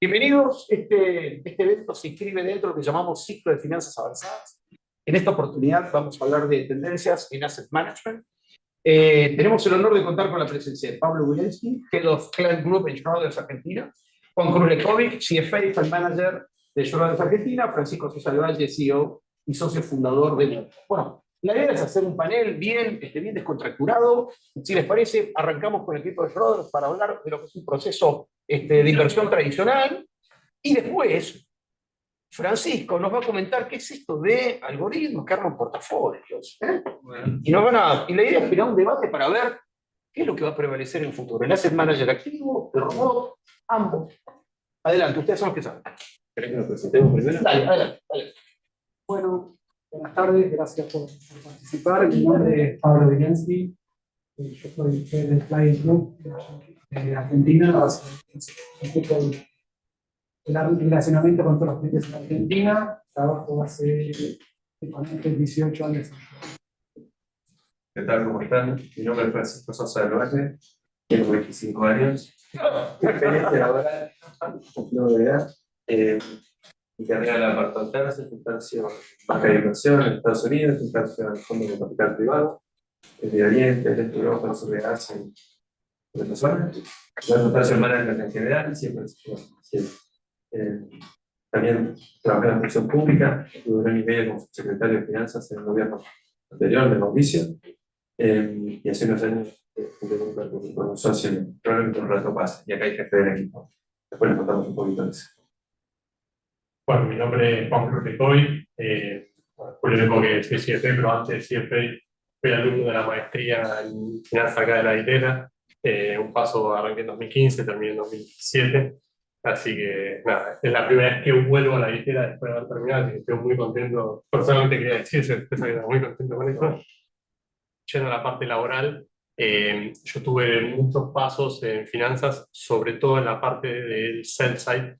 Bienvenidos. Este evento se inscribe dentro de lo que llamamos ciclo de finanzas avanzadas. En esta oportunidad vamos a hablar de tendencias en asset management. Tenemos el honor de contar con la presencia de Pablo Wilensky, Head of Client Group en Schroders Argentina, Juan Cruz Lekovic, CFA y Fund Manager de Schroders Argentina, Francisco Sosa del Valle, CEO y socio fundador de... Bueno, la idea es hacer un panel bien descontracturado. Si les parece, arrancamos con el equipo de Schroders para hablar de lo que es un proceso de inversión tradicional. Y después, Francisco nos va a comentar qué es esto de algoritmos que arman portafolios. Bueno. Y la idea es generar un debate para ver qué es lo que va a prevalecer en el futuro. ¿El asset manager activo, el robot, ambos? Adelante, ustedes son los que saben. ¿Querés que nos presentemos primero? Dale, adelante. Bueno, buenas tardes, gracias por participar. Mi nombre es Pablo Wilensky, yo soy Head de Client Group de Argentina, el relacionamiento con todos los clientes en Argentina. Trabajo hace 18 años. ¿Qué tal? ¿Cómo están? Mi nombre es Francisco Sosa del Valle, tengo 25 años. Experiencia laboral, no de edad. Mi carrera la apartó tercia, sustancia banca de inversión en Estados Unidos, sustancia en fondos de capital privado, en Medio Oriente, el este de Europa, sur de Asia y de otras zonas. La sustancia en management en general, siempre. También trabajé en la función pública, tuve un año y medio como secretario de finanzas en el gobierno anterior de Mauricio, y hace unos años con un socio, probablemente un rato pasa, y acá hay jefe del equipo. Después les contamos un poquito de eso. Bueno, mi nombre es Juan Cruz Lekovic, fue el único que soy CFA, pero antes de CFA fui alumno de la maestría en finanzas acá de la ITERA, un paso arranqué en 2015, terminé en 2017, así que nada, es la primera vez que vuelvo a la ITERA después de haber terminado, así que estoy muy contento, personalmente quería decir eso, estoy muy contento con eso. Yendo a la parte laboral, yo tuve muchos pasos en finanzas, sobre todo en la parte del sell side.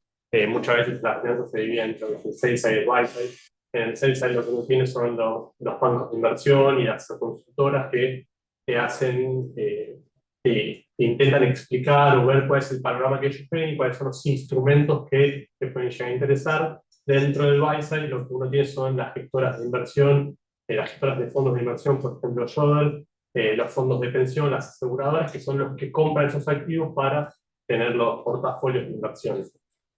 Muchas veces las finanzas se dividen entre el sell side y el buy side. En el sell side lo que uno tiene son los bancos de inversión y las consultoras que hacen, intentan explicar o ver cuál es el panorama que ellos ven y cuáles son los instrumentos que pueden llegar a interesar. Dentro del buy side lo que uno tiene son las gestoras de inversión, las gestoras de fondos de inversión, por ejemplo, Schroders, los fondos de pensión, las aseguradoras, que son los que compran esos activos para tener los portafolios de inversiones.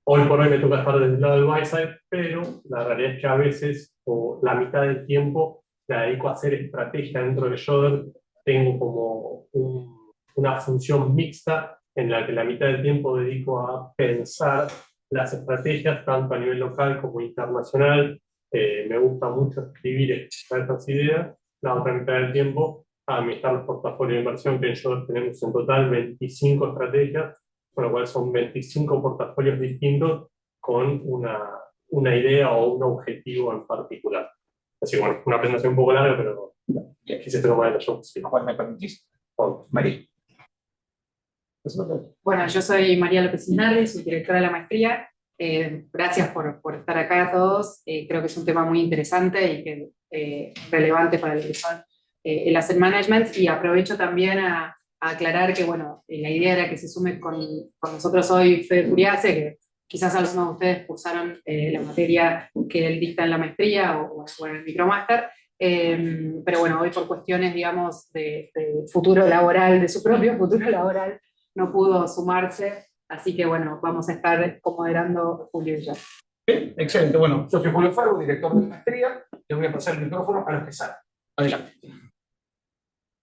Hoy por hoy me toca estar desde el lado del buy side, pero la realidad es que a veces, o la mitad del tiempo, la dedico a hacer estrategia dentro de Schroders. Tengo como una función mixta en la que la mitad del tiempo dedico a pensar las estrategias, tanto a nivel local como internacional. Me gusta mucho escribir y expresar estas ideas. La otra mitad del tiempo a administrar los portafolios de inversión, que nosotros tenemos en total 25 estrategias, con lo cual son 25 portafolios distintos con una idea o un objetivo en particular. Así que bueno, una presentación un poco larga, pero quise tomar yo. Sí. Juan, ¿me permitís? María. Bueno, yo soy María López Linares, soy directora de la maestría. Gracias por estar acá a todos. Creo que es un tema muy interesante y que relevante para lo que son el asset management, y aprovecho también a aclarar que bueno, la idea era que se sume con nosotros hoy Fede Furiase, que quizás algunos de ustedes cursaron la materia que él dicta en la maestría o en el micromaster, pero bueno, hoy por cuestiones, digamos, de futuro laboral, de su propio futuro laboral, no pudo sumarse. Así que bueno, vamos a estar moderando Julio y yo. Bien, excelente. Bueno, yo soy Julio Fargo, director de la maestría. Le voy a pasar el micrófono a los que saben. Adelante.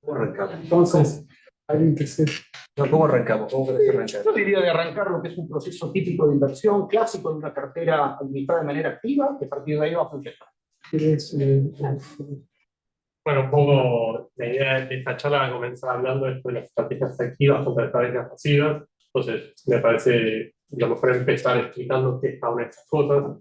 ¿Cómo arrancamos? Entonces, alguien que se... ¿Cómo arrancamos? ¿Cómo querés arrancar? Yo diría de arrancar lo que es un proceso típico de inversión clásico de una cartera administrada de manera activa, que a partir de ahí va a funcionar. Bueno, un poco la idea de esta charla va a comenzar hablando de las estrategias activas contra estrategias pasivas. Entonces, me parece lo mejor empezar explicando qué es cada una de estas cosas.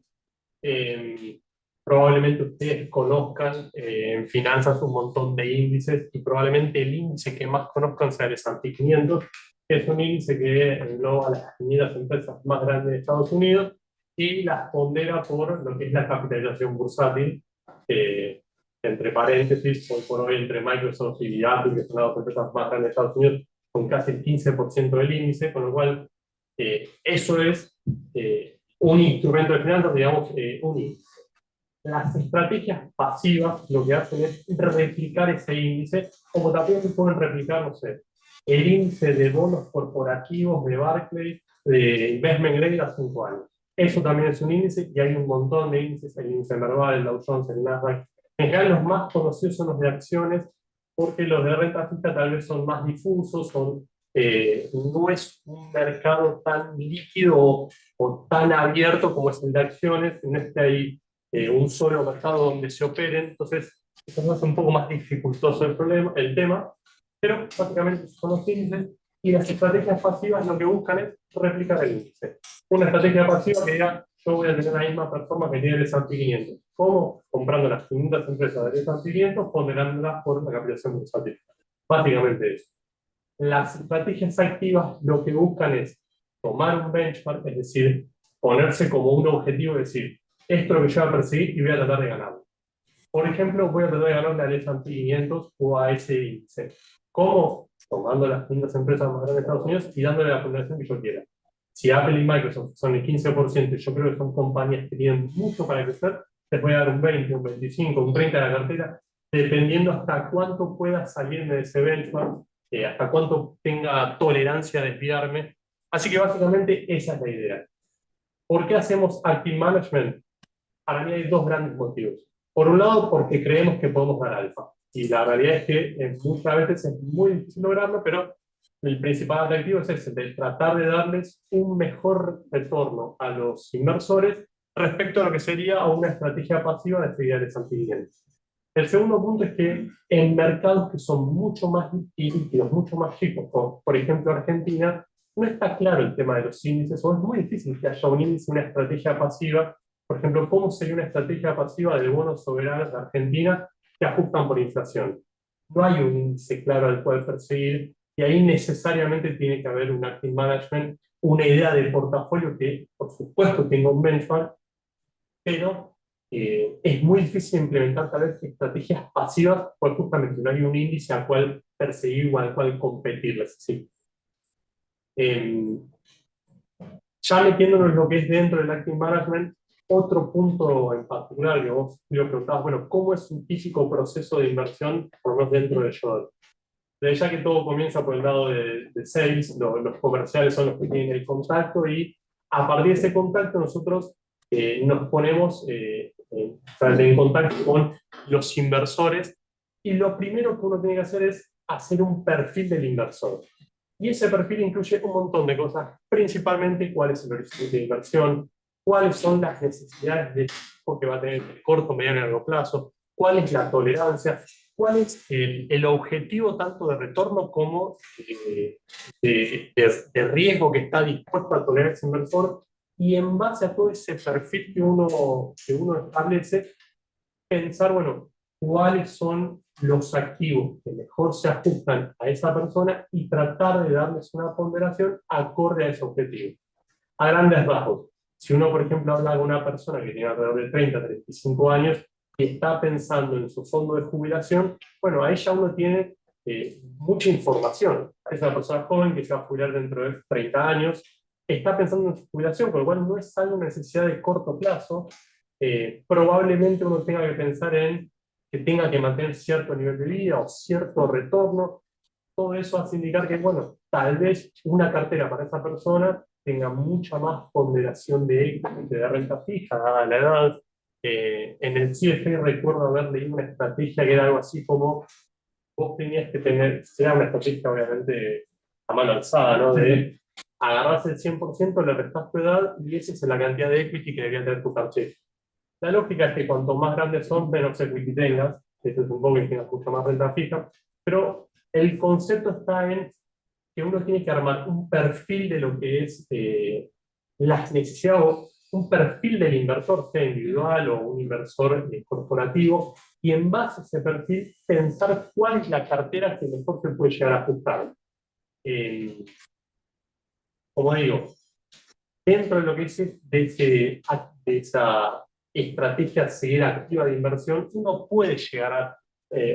Probablemente ustedes conozcan en finanzas un montón de índices, y probablemente el índice que más conozcan sea el S&P 500, que es un índice que engloba las 500 empresas más grandes de Estados Unidos y las pondera por lo que es la capitalización bursátil. Entre paréntesis, hoy por hoy entre Microsoft y Apple, que son las dos empresas más grandes de Estados Unidos, con casi el 15% del índice, con lo cual Eso es un instrumento de finanzas, digamos, un índice. Las estrategias pasivas lo que hacen es replicar ese índice, como también se pueden replicar, no sé, el índice de bonos corporativos de Barclays, de Investment Grade a 5 años. Eso también es un índice y hay un montón de índices, el índice Merval, el Dow Jones, el Nasdaq. En general los más conocidos son los de acciones, porque los de renta fija tal vez son más difusos, no es un mercado tan líquido o tan abierto como es el de acciones, no es que hay un solo mercado donde se operen, entonces eso hace un poco más dificultoso el tema, pero básicamente son los índices y las estrategias pasivas lo que buscan es replicar el índice. Una estrategia pasiva que diga, yo voy a tener la misma performance que tiene el S&P 500. ¿Cómo? Comprando las 500 empresas del S&P 500, ponderándolas por la capitalización bursátil. Básicamente eso. Las estrategias activas lo que buscan es tomar un benchmark, es decir, ponerse como un objetivo, es decir, esto es lo que yo voy a perseguir y voy a tratar de ganarlo. Por ejemplo, voy a tratar de ganarle al S&P 500 o a ese índice. ¿Cómo? Tomando las 500 empresas más grandes de Estados Unidos y dándole la ponderación que yo quiera. Si Apple y Microsoft son el 15%, yo creo que son compañías que tienen mucho para crecer, les voy a dar un 20, un 25, un 30 de la cartera, dependiendo hasta cuánto pueda salirme de ese benchmark, hasta cuánto tenga tolerancia a desviarme. Así que básicamente esa es la idea. ¿Por qué hacemos Active Management? Para mí hay dos grandes motivos. Por un lado, porque creemos que podemos dar alfa. Y la realidad es que muchas veces es muy difícil lograrlo, pero el principal atractivo es ese, de tratar de darles un mejor retorno a los inversores respecto a lo que sería una estrategia pasiva de seguridad de sentimientos. El segundo punto es que en mercados que son mucho más líquidos, mucho más chicos, como por ejemplo Argentina, no está claro el tema de los índices, o es muy difícil que haya un índice, una estrategia pasiva. Por ejemplo, ¿cómo sería una estrategia pasiva de bonos soberanos de Argentina que ajustan por inflación? No hay un índice claro al cual perseguir, y ahí necesariamente tiene que haber un active management, una idea de portafolio que, por supuesto, tenga un benchmark, pero es muy difícil implementar tal vez estrategias pasivas, porque justamente no hay un índice al cual perseguir o al cual competirles. ¿Sí? Ya metiéndonos en lo que es dentro del active management, otro punto en particular que vos lo preguntabas, bueno, ¿cómo es un típico proceso de inversión, por lo menos dentro de Yodel? De ya que todo comienza por el lado de sales, los comerciales son los que tienen el contacto, y a partir de ese contacto nosotros nos ponemos en contacto con los inversores, y lo primero que uno tiene que hacer es hacer un perfil del inversor. Y ese perfil incluye un montón de cosas, principalmente cuál es el horizonte de inversión, cuáles son las necesidades de riesgo que va a tener el corto, mediano y largo plazo, cuál es la tolerancia, cuál es el objetivo tanto de retorno como de riesgo que está dispuesto a tolerar ese inversor, y en base a todo ese perfil que uno establece, pensar, bueno, cuáles son los activos que mejor se ajustan a esa persona y tratar de darles una ponderación acorde a ese objetivo. A grandes rasgos, si uno, por ejemplo, habla con una persona que tiene alrededor de 30, 35 años y está pensando en su fondo de jubilación, bueno, ahí ya uno tiene mucha información. Es una persona joven que se va a jubilar dentro de 30 años, está pensando en su jubilación, con lo cual no es algo una necesidad de corto plazo. Probablemente uno tenga que pensar en que tenga que mantener cierto nivel de vida o cierto retorno. Todo eso hace indicar que, bueno, tal vez una cartera para esa persona tenga mucha más ponderación de equity, de renta fija, dada la edad. En el CFA recuerdo haber leído una estrategia que era algo así como, vos tenías que tener, será una estrategia obviamente a mano alzada, ¿no? De agarrarse el 100%, le restás tu edad y esa es la cantidad de equity que debería tener tu cartera. La lógica es que cuanto más grandes son, menos equity tengas, eso es un poco que tengas mucha más renta fija, pero el concepto está en que uno tiene que armar un perfil de lo que es las necesidades, un perfil del inversor, sea individual o un inversor corporativo, y en base a ese perfil pensar cuál es la cartera que mejor se puede llegar a ajustar. Como digo, dentro de lo que es de esa estrategia de seguir activa de inversión, uno puede llegar a,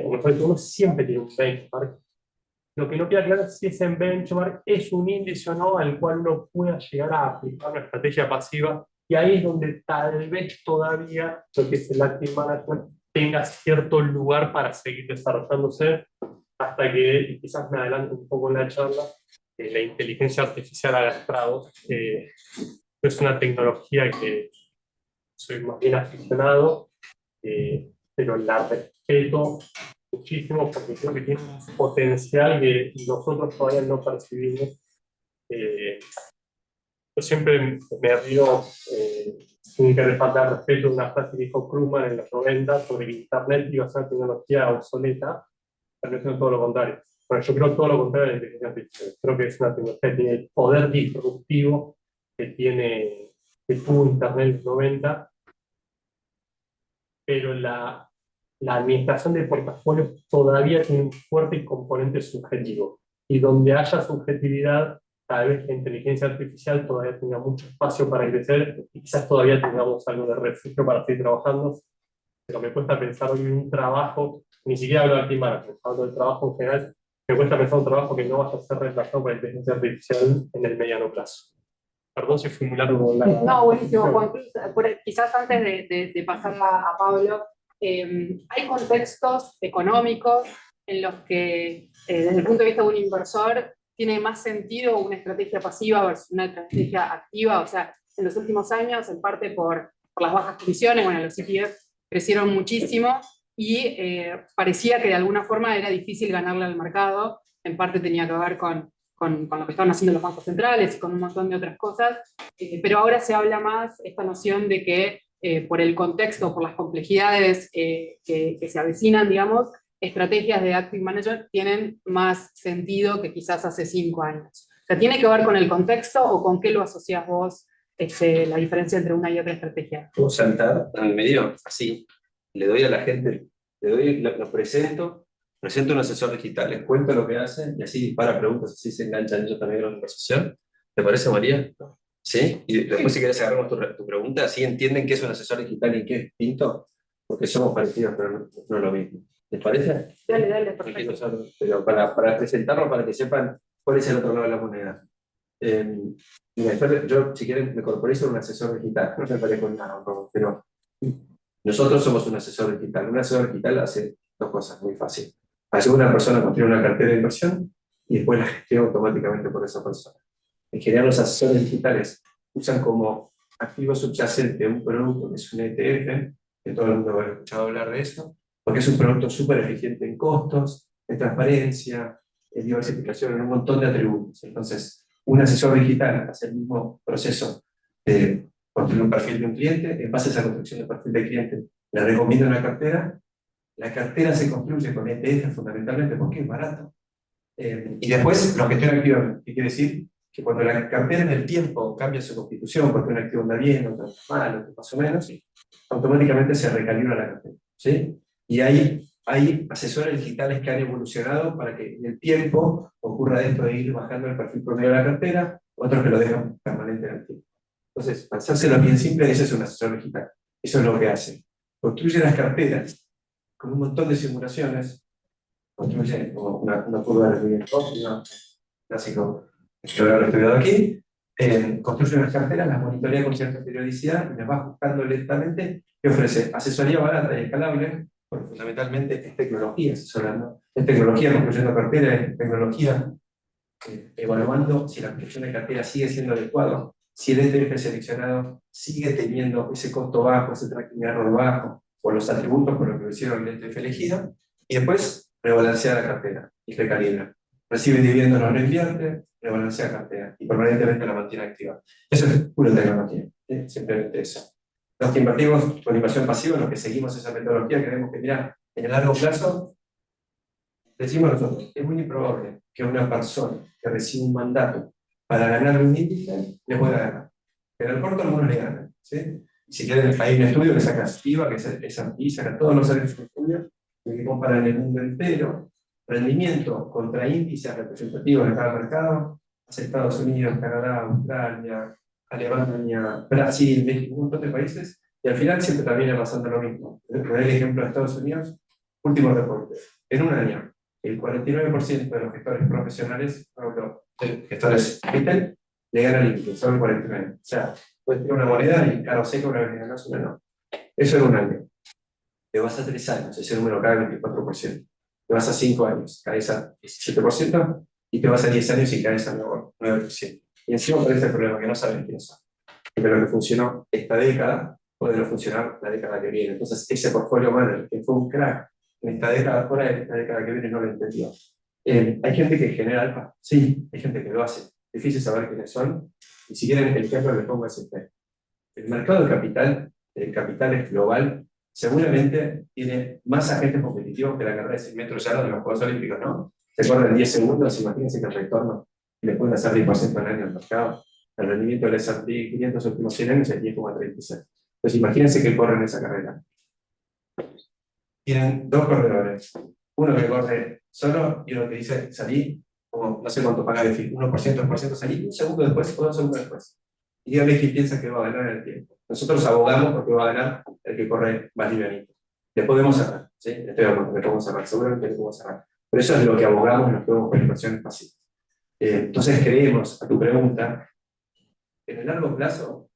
uno siempre tiene un benchmark, Lo que no queda claro es si ese benchmark es un índice o no al cual uno pueda llegar a aplicar una estrategia pasiva. Y ahí es donde tal vez todavía lo que es el Active Management tenga cierto lugar para seguir desarrollándose, hasta que, y quizás me adelanto un poco en la charla, la inteligencia artificial haga estragos. Es una tecnología que soy más bien aficionado, pero la respeto muchísimo porque creo que tiene un potencial que nosotros todavía no percibimos. Yo siempre me río, sin querer faltar respeto, de una frase que dijo Krugman en los 90 sobre que Internet iba a ser una tecnología obsoleta, pero no es todo lo contrario. Bueno, yo creo todo lo contrario de la inteligencia artificial. Creo que es una tecnología que tiene el poder disruptivo que tuvo Internet en los 90, pero la administración de portafolios todavía tiene un fuerte componente subjetivo. Y donde haya subjetividad, tal vez la inteligencia artificial todavía tenga mucho espacio para crecer y quizás todavía tengamos algo de refugio para seguir trabajando. Pero me cuesta pensar hoy en un trabajo, ni siquiera hablo de Active Management, hablo del trabajo en general, me cuesta pensar un trabajo que no vaya a ser reemplazado por la inteligencia artificial en el mediano plazo. Perdón si fui muy largo. No, buenísimo, Juan. Quizás antes de pasarla a Pablo, hay contextos económicos en los que, desde el punto de vista de un inversor, tiene más sentido una estrategia pasiva versus una estrategia activa. O sea, en los últimos años, en parte por las bajas comisiones, bueno, los ETF crecieron muchísimo y parecía que de alguna forma era difícil ganarle al mercado. En parte tenía que ver con lo que estaban haciendo los bancos centrales y con un montón de otras cosas, pero ahora se habla más esta noción de que por el contexto, por las complejidades que se avecinan, digamos, estrategias de Active Management tienen más sentido que quizás hace 5 años. O sea, ¿tiene que ver con el contexto o con qué lo asociás vos, la diferencia entre una y otra estrategia? Puedo saltar en el medio, así, le doy a la gente, lo presento un asesor digital, les cuento lo que hacen y así dispara preguntas, así se enganchan ellos también en la conversación. ¿Te parece, María? ¿Sí? Y después si querés agarramos tu pregunta, así entienden qué es un asesor digital y qué es distinto, porque somos parecidos, pero no es lo mismo. ¿Les parece? Dale, perfecto. Pero para presentarlo, para que sepan cuál es el otro lado de la moneda. Mira, yo, si quieren, me corporizo un asesor digital, no me parezco nada, pero nosotros somos un asesor digital. Un asesor digital hace 2 cosas muy fáciles. Hace una persona construye una cartera de inversión y después la gestiona automáticamente por esa persona. En general, los asesores digitales usan como activo subyacente un producto que es un ETF, que todo el mundo habrá escuchado hablar de eso, porque es un producto súper eficiente en costos, en transparencia, en diversificación, en un montón de atributos. Entonces, un asesor digital hace el mismo proceso de construir un perfil de un cliente, en base a esa construcción de perfil de cliente, le recomienda una cartera. La cartera se construye con ETF fundamentalmente porque es barato. Y después lo gestiona activamente. ¿Qué quiere decir? Que cuando la cartera en el tiempo cambia su constitución, porque un activo anda bien, otro anda mal, otro más o menos, automáticamente se recalibra la cartera. ¿Sí? Y hay asesores digitales que han evolucionado para que en el tiempo ocurra esto de ir bajando el perfil promedio de la cartera, otros que lo dejan permanente en el tiempo. Entonces, para hacérselo bien simple, ese es un asesor digital. Eso es lo que hace. Construye las carteras con un montón de simulaciones, construye una curva de rendimiento óptima, clásico, que lo he estudiado aquí, construye unas carteras, las monitorea con cierta periodicidad y las va ajustando lentamente, que ofrece asesoría barata y escalable, porque fundamentalmente es tecnología asesorando, es tecnología construyendo carteras, es tecnología evaluando si la construcción de cartera sigue siendo adecuada, si el ETF seleccionado sigue teniendo ese costo bajo, ese tracking error bajo, o los atributos con los que hicieron el ETF elegido, y después rebalancea la cartera y recalibra. Recibe dividendos, no reinvierte, rebalancea la cartera y permanentemente la mantiene activa. Eso es pura tecnología, simplemente eso. Los que invertimos con inversión pasiva, los que seguimos esa metodología, creemos que, mira, en el largo plazo, decimos nosotros, es muy improbable que una persona que recibe un mandato para ganar un índice le pueda ganar. Pero en el corto algunos le ganan, ¿sí? Si quieren, hay un estudio que saca Activa, que es aquí, saca todos los años de estudio, que comparan el mundo entero, rendimiento contra índices representativos de cada mercado, Estados Unidos, Canadá, Australia, Alemania, Brasil, México, un montón de países, y al final siempre termina pasando lo mismo. Por el ejemplo de Estados Unidos, último reporte. En un año, el 49% de los gestores profesionales, gestores retail, le gana al índice, solo el 49%. O sea, puedes tener una moneda y claro, sé que una vez le ganas, una no. Eso en un año. Te vas a 3 años, ese número cae al 24%. Te vas a 5 años, caes a 17%, y te vas a 10 años y caes al 9%. Y encima aparece el problema, que no saben quiénes son. De lo que funcionó esta década puede no funcionar la década que viene. Entonces, ese portfolio manager que fue un crack en esta década, fuera de esta década que viene, no lo entendió. ¿Hay gente que genera alfa? Sí, hay gente que lo hace. Difícil saber quiénes son. Y si quieren, el ejemplo les pongo S&P. El mercado de capitales global, seguramente tiene más agentes competitivos que la carrera de 100 metros llano de los Juegos Olímpicos, ¿no? Se corren 10 segundos, imagínense que el retorno le pueden hacer 10% al año al mercado. El rendimiento del S&P 500 últimos 100 años es 10,36. Entonces, imagínense que corren esa carrera. Tienen 2 corredores. Uno que corre solo y uno que dice salí, como no sé cuánto paga de fin, 1%, 2%, salí un segundo después o 2 segundos después. Y dígame quién piensa que va a ganar en el tiempo. Nosotros abogamos porque va a ganar el que corre más livianito. Le podemos cerrar, ¿sí? Estoy de acuerdo, le podemos cerrar, seguramente le podemos cerrar. Pero eso es lo que abogamos en los juegos con inversiones pasivas. Entonces creemos, a tu pregunta, en el largo plazo,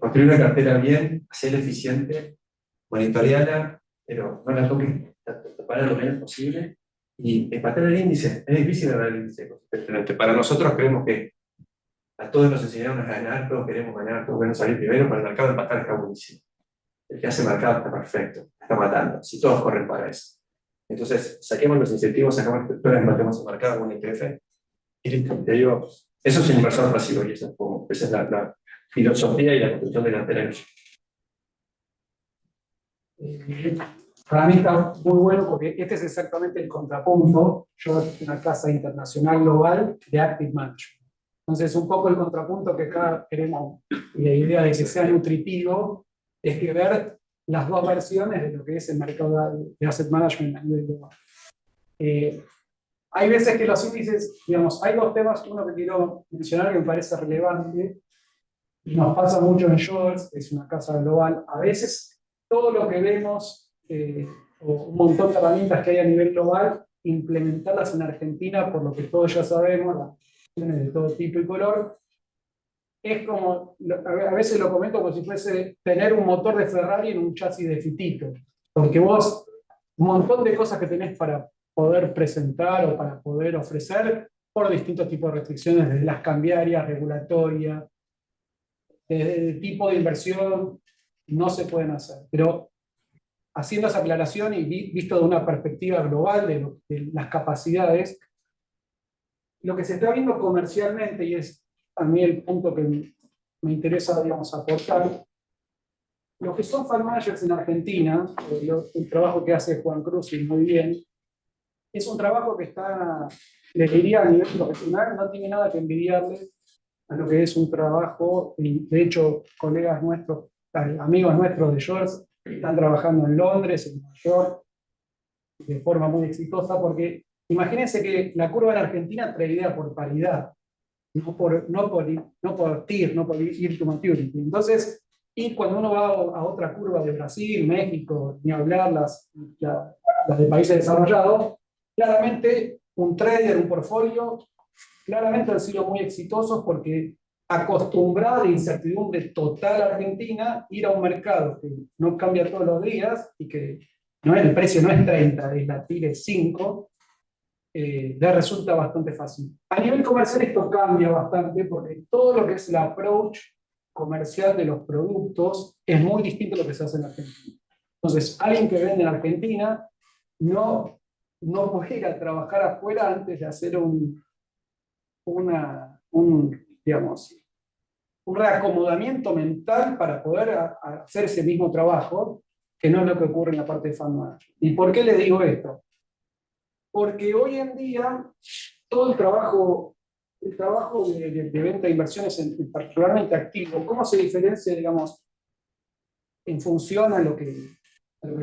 construir una cartera bien, hacerla eficiente, monitorearla, pero no la toques para lo menos posible, y empatar el índice. Es difícil ganar el índice consistentemente. Para nosotros creemos que a todos nos enseñaron a ganar, todos queremos ganar, todos queremos salir primero, pero el mercado de empatar está buenísimo. El que hace mercado está perfecto, está matando, si todos corren para eso. Entonces, saquemos los incentivos, sacamos estructuras, matemos el mercado con un ETF, y listo, te digo, eso es un inversor pasivo, y esa es la filosofía y la construcción de la cartera. Para mí está muy bueno porque este es exactamente el contrapunto. Yo soy una casa internacional global de Active Management. Entonces, un poco el contrapunto que acá queremos, y la idea de que sea nutritivo, es que ver las dos versiones de lo que es el mercado de asset management a nivel global. Hay veces que los índices, digamos, hay 2 temas, uno que quiero mencionar que me parece relevante, y nos pasa mucho en Shorts, es una casa global. A veces todo lo que vemos, o un montón de herramientas que hay a nivel global, implementarlas en Argentina, por lo que todos ya sabemos, las opciones de todo tipo y color, es como, a veces lo comento como si fuese tener un motor de Ferrari en un chasis de Fitito, porque vos, un montón de cosas que tenés para poder presentar o para poder ofrecer, por distintos tipos de restricciones, desde las cambiarias, regulatorias, de tipo de inversión, no se pueden hacer. Pero haciendo esa aclaración y visto de una perspectiva global de las capacidades, lo que se está viendo comercialmente, y es a mí el punto que me interesa, digamos, aportar, lo que son fund managers en Argentina, el trabajo que hace Juan Cruz y muy bien, es un trabajo que está, les diría a nivel profesional, no tiene nada que envidiarle a lo que es un trabajo, y de hecho colegas nuestros, amigos nuestros de Shorts, están trabajando en Londres, en Nueva York, de forma muy exitosa, porque imagínense que la curva en Argentina traidea por paridad, no por TIR, no por ir to maturity. Entonces, y cuando uno va a otra curva de Brasil, México, ni hablar las de países desarrollados, claramente un trader, un portfolio, claramente han sido muy exitosos porque acostumbrada a la incertidumbre total argentina, ir a un mercado que no cambia todos los días y que el precio no es 30, es la TIR es 5, le resulta bastante fácil. A nivel comercial esto cambia bastante porque todo lo que es el approach comercial de los productos es muy distinto a lo que se hace en Argentina. Entonces, alguien que vende en Argentina no puede ir a trabajar afuera antes de hacer digamos, un reacomodamiento mental para poder hacer ese mismo trabajo, que no es lo que ocurre en la parte de fund management. ¿Y por qué le digo esto? Porque hoy en día todo el trabajo de venta de inversiones, particularmente activo, ¿cómo se diferencia, digamos, en función a lo que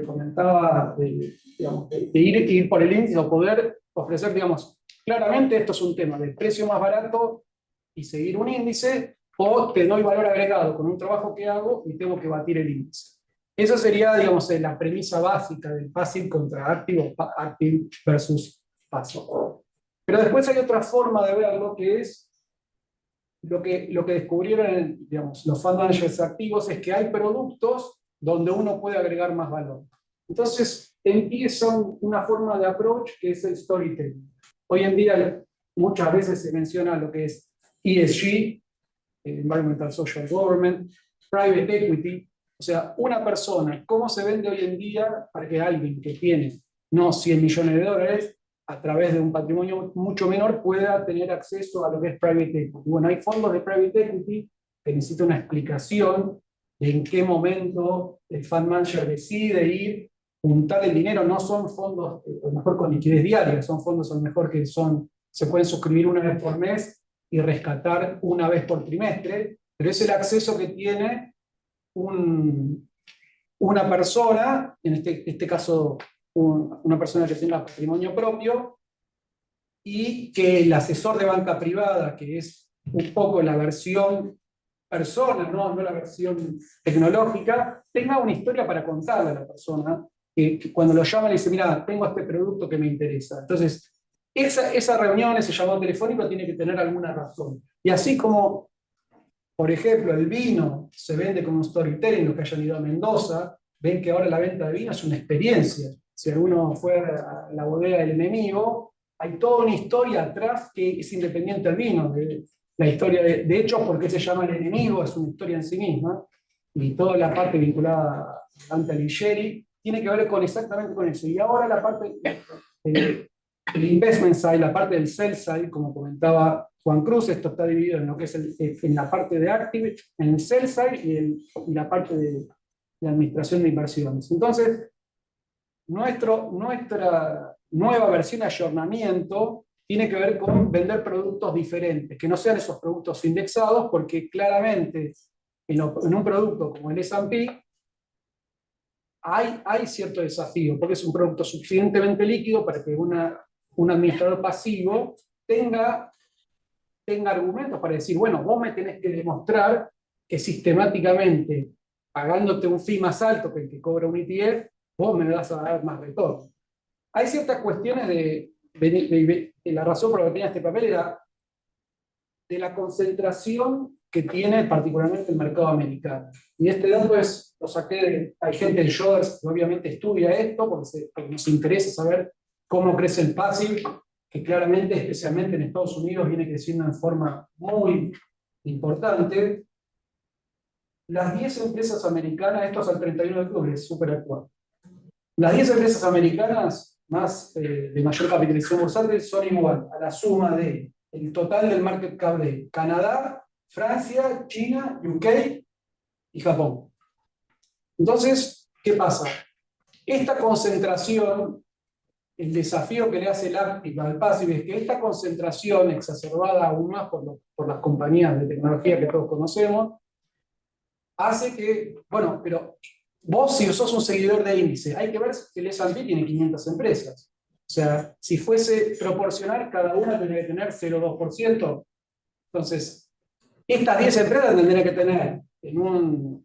comentaba, digamos, de ir por el índice o poder ofrecer, digamos, claramente esto es un tema del precio más barato y seguir un índice, o te doy valor agregado con un trabajo que hago y tengo que batir el índice. Esa sería, digamos, la premisa básica del passive contra active, o active versus passive. Pero después hay otra forma de verlo, que es lo que descubrieron, digamos, los fund managers activos, es que hay productos donde uno puede agregar más valor. Entonces empieza una forma de approach que es el storytelling. Hoy en día muchas veces se menciona lo que es ESG, Environmental Social Government, Private Equity. O sea, una persona, ¿cómo se vende hoy en día para que alguien que tiene no 100 millones de dólares, a través de un patrimonio mucho menor, pueda tener acceso a lo que es Private Equity? Bueno, hay fondos de Private Equity que necesitan una explicación de en qué momento el fund manager decide ir, juntar el dinero. No son fondos, a lo mejor con liquidez diaria, son fondos a lo mejor que se pueden suscribir una vez por mes y rescatar una vez por trimestre, pero es el acceso que tiene una persona, en este caso una persona que tenga patrimonio propio, y que el asesor de banca privada, que es un poco la versión persona, no la versión tecnológica, tenga una historia para contarle a la persona, que cuando lo llama le dice, mira, tengo este producto que me interesa. Entonces, esa reunión, ese llamado telefónico tiene que tener alguna razón. Y así como, por ejemplo, el vino se vende como un storytelling, los que hayan ido a Mendoza, ven que ahora la venta de vino es una experiencia. Si alguno fue a la bodega del enemigo, hay toda una historia atrás que es independiente del vino. La historia, de hecho, ¿por qué se llama el enemigo? Es una historia en sí misma. Y toda la parte vinculada a Dante Alighieri tiene que ver exactamente con eso. Y ahora la parte el investment side, la parte del sell side, como comentaba Juan Cruz, esto está dividido en lo que es en la parte de active, en el sell side y la parte de administración de inversiones. Entonces, nuestra nueva versión de ayornamiento tiene que ver con vender productos diferentes, que no sean esos productos indexados, porque claramente en un producto como el S&P hay cierto desafío, porque es un producto suficientemente líquido para que un administrador pasivo tenga argumentos para decir, bueno, vos me tenés que demostrar que sistemáticamente, pagándote un fee más alto que el que cobra un ETF, vos me vas a dar más retorno. Hay ciertas cuestiones de la razón por la que tenía este papel era de la concentración que tiene particularmente el mercado americano. Y este dato lo saqué hay gente de Schroders que obviamente estudia esto, porque nos interesa saber cómo crece el passive, que claramente, especialmente en Estados Unidos, viene creciendo en forma muy importante. Las 10 empresas americanas, esto es al 31 de octubre, es súper actual. Las 10 empresas americanas más de mayor capitalización bursátil son igual a la suma de el total del market cap de Canadá, Francia, China, UK y Japón. Entonces, ¿qué pasa? Esta concentración, el desafío que le hace el active al passive es que esta concentración, exacerbada aún más por las compañías de tecnología que todos conocemos, hace que, bueno, pero vos si sos un seguidor de índice, hay que ver que el S&P tiene 500 empresas. O sea, si fuese proporcional, cada una tendría que tener 0,2%. Entonces, estas 10 empresas tendrían que tener en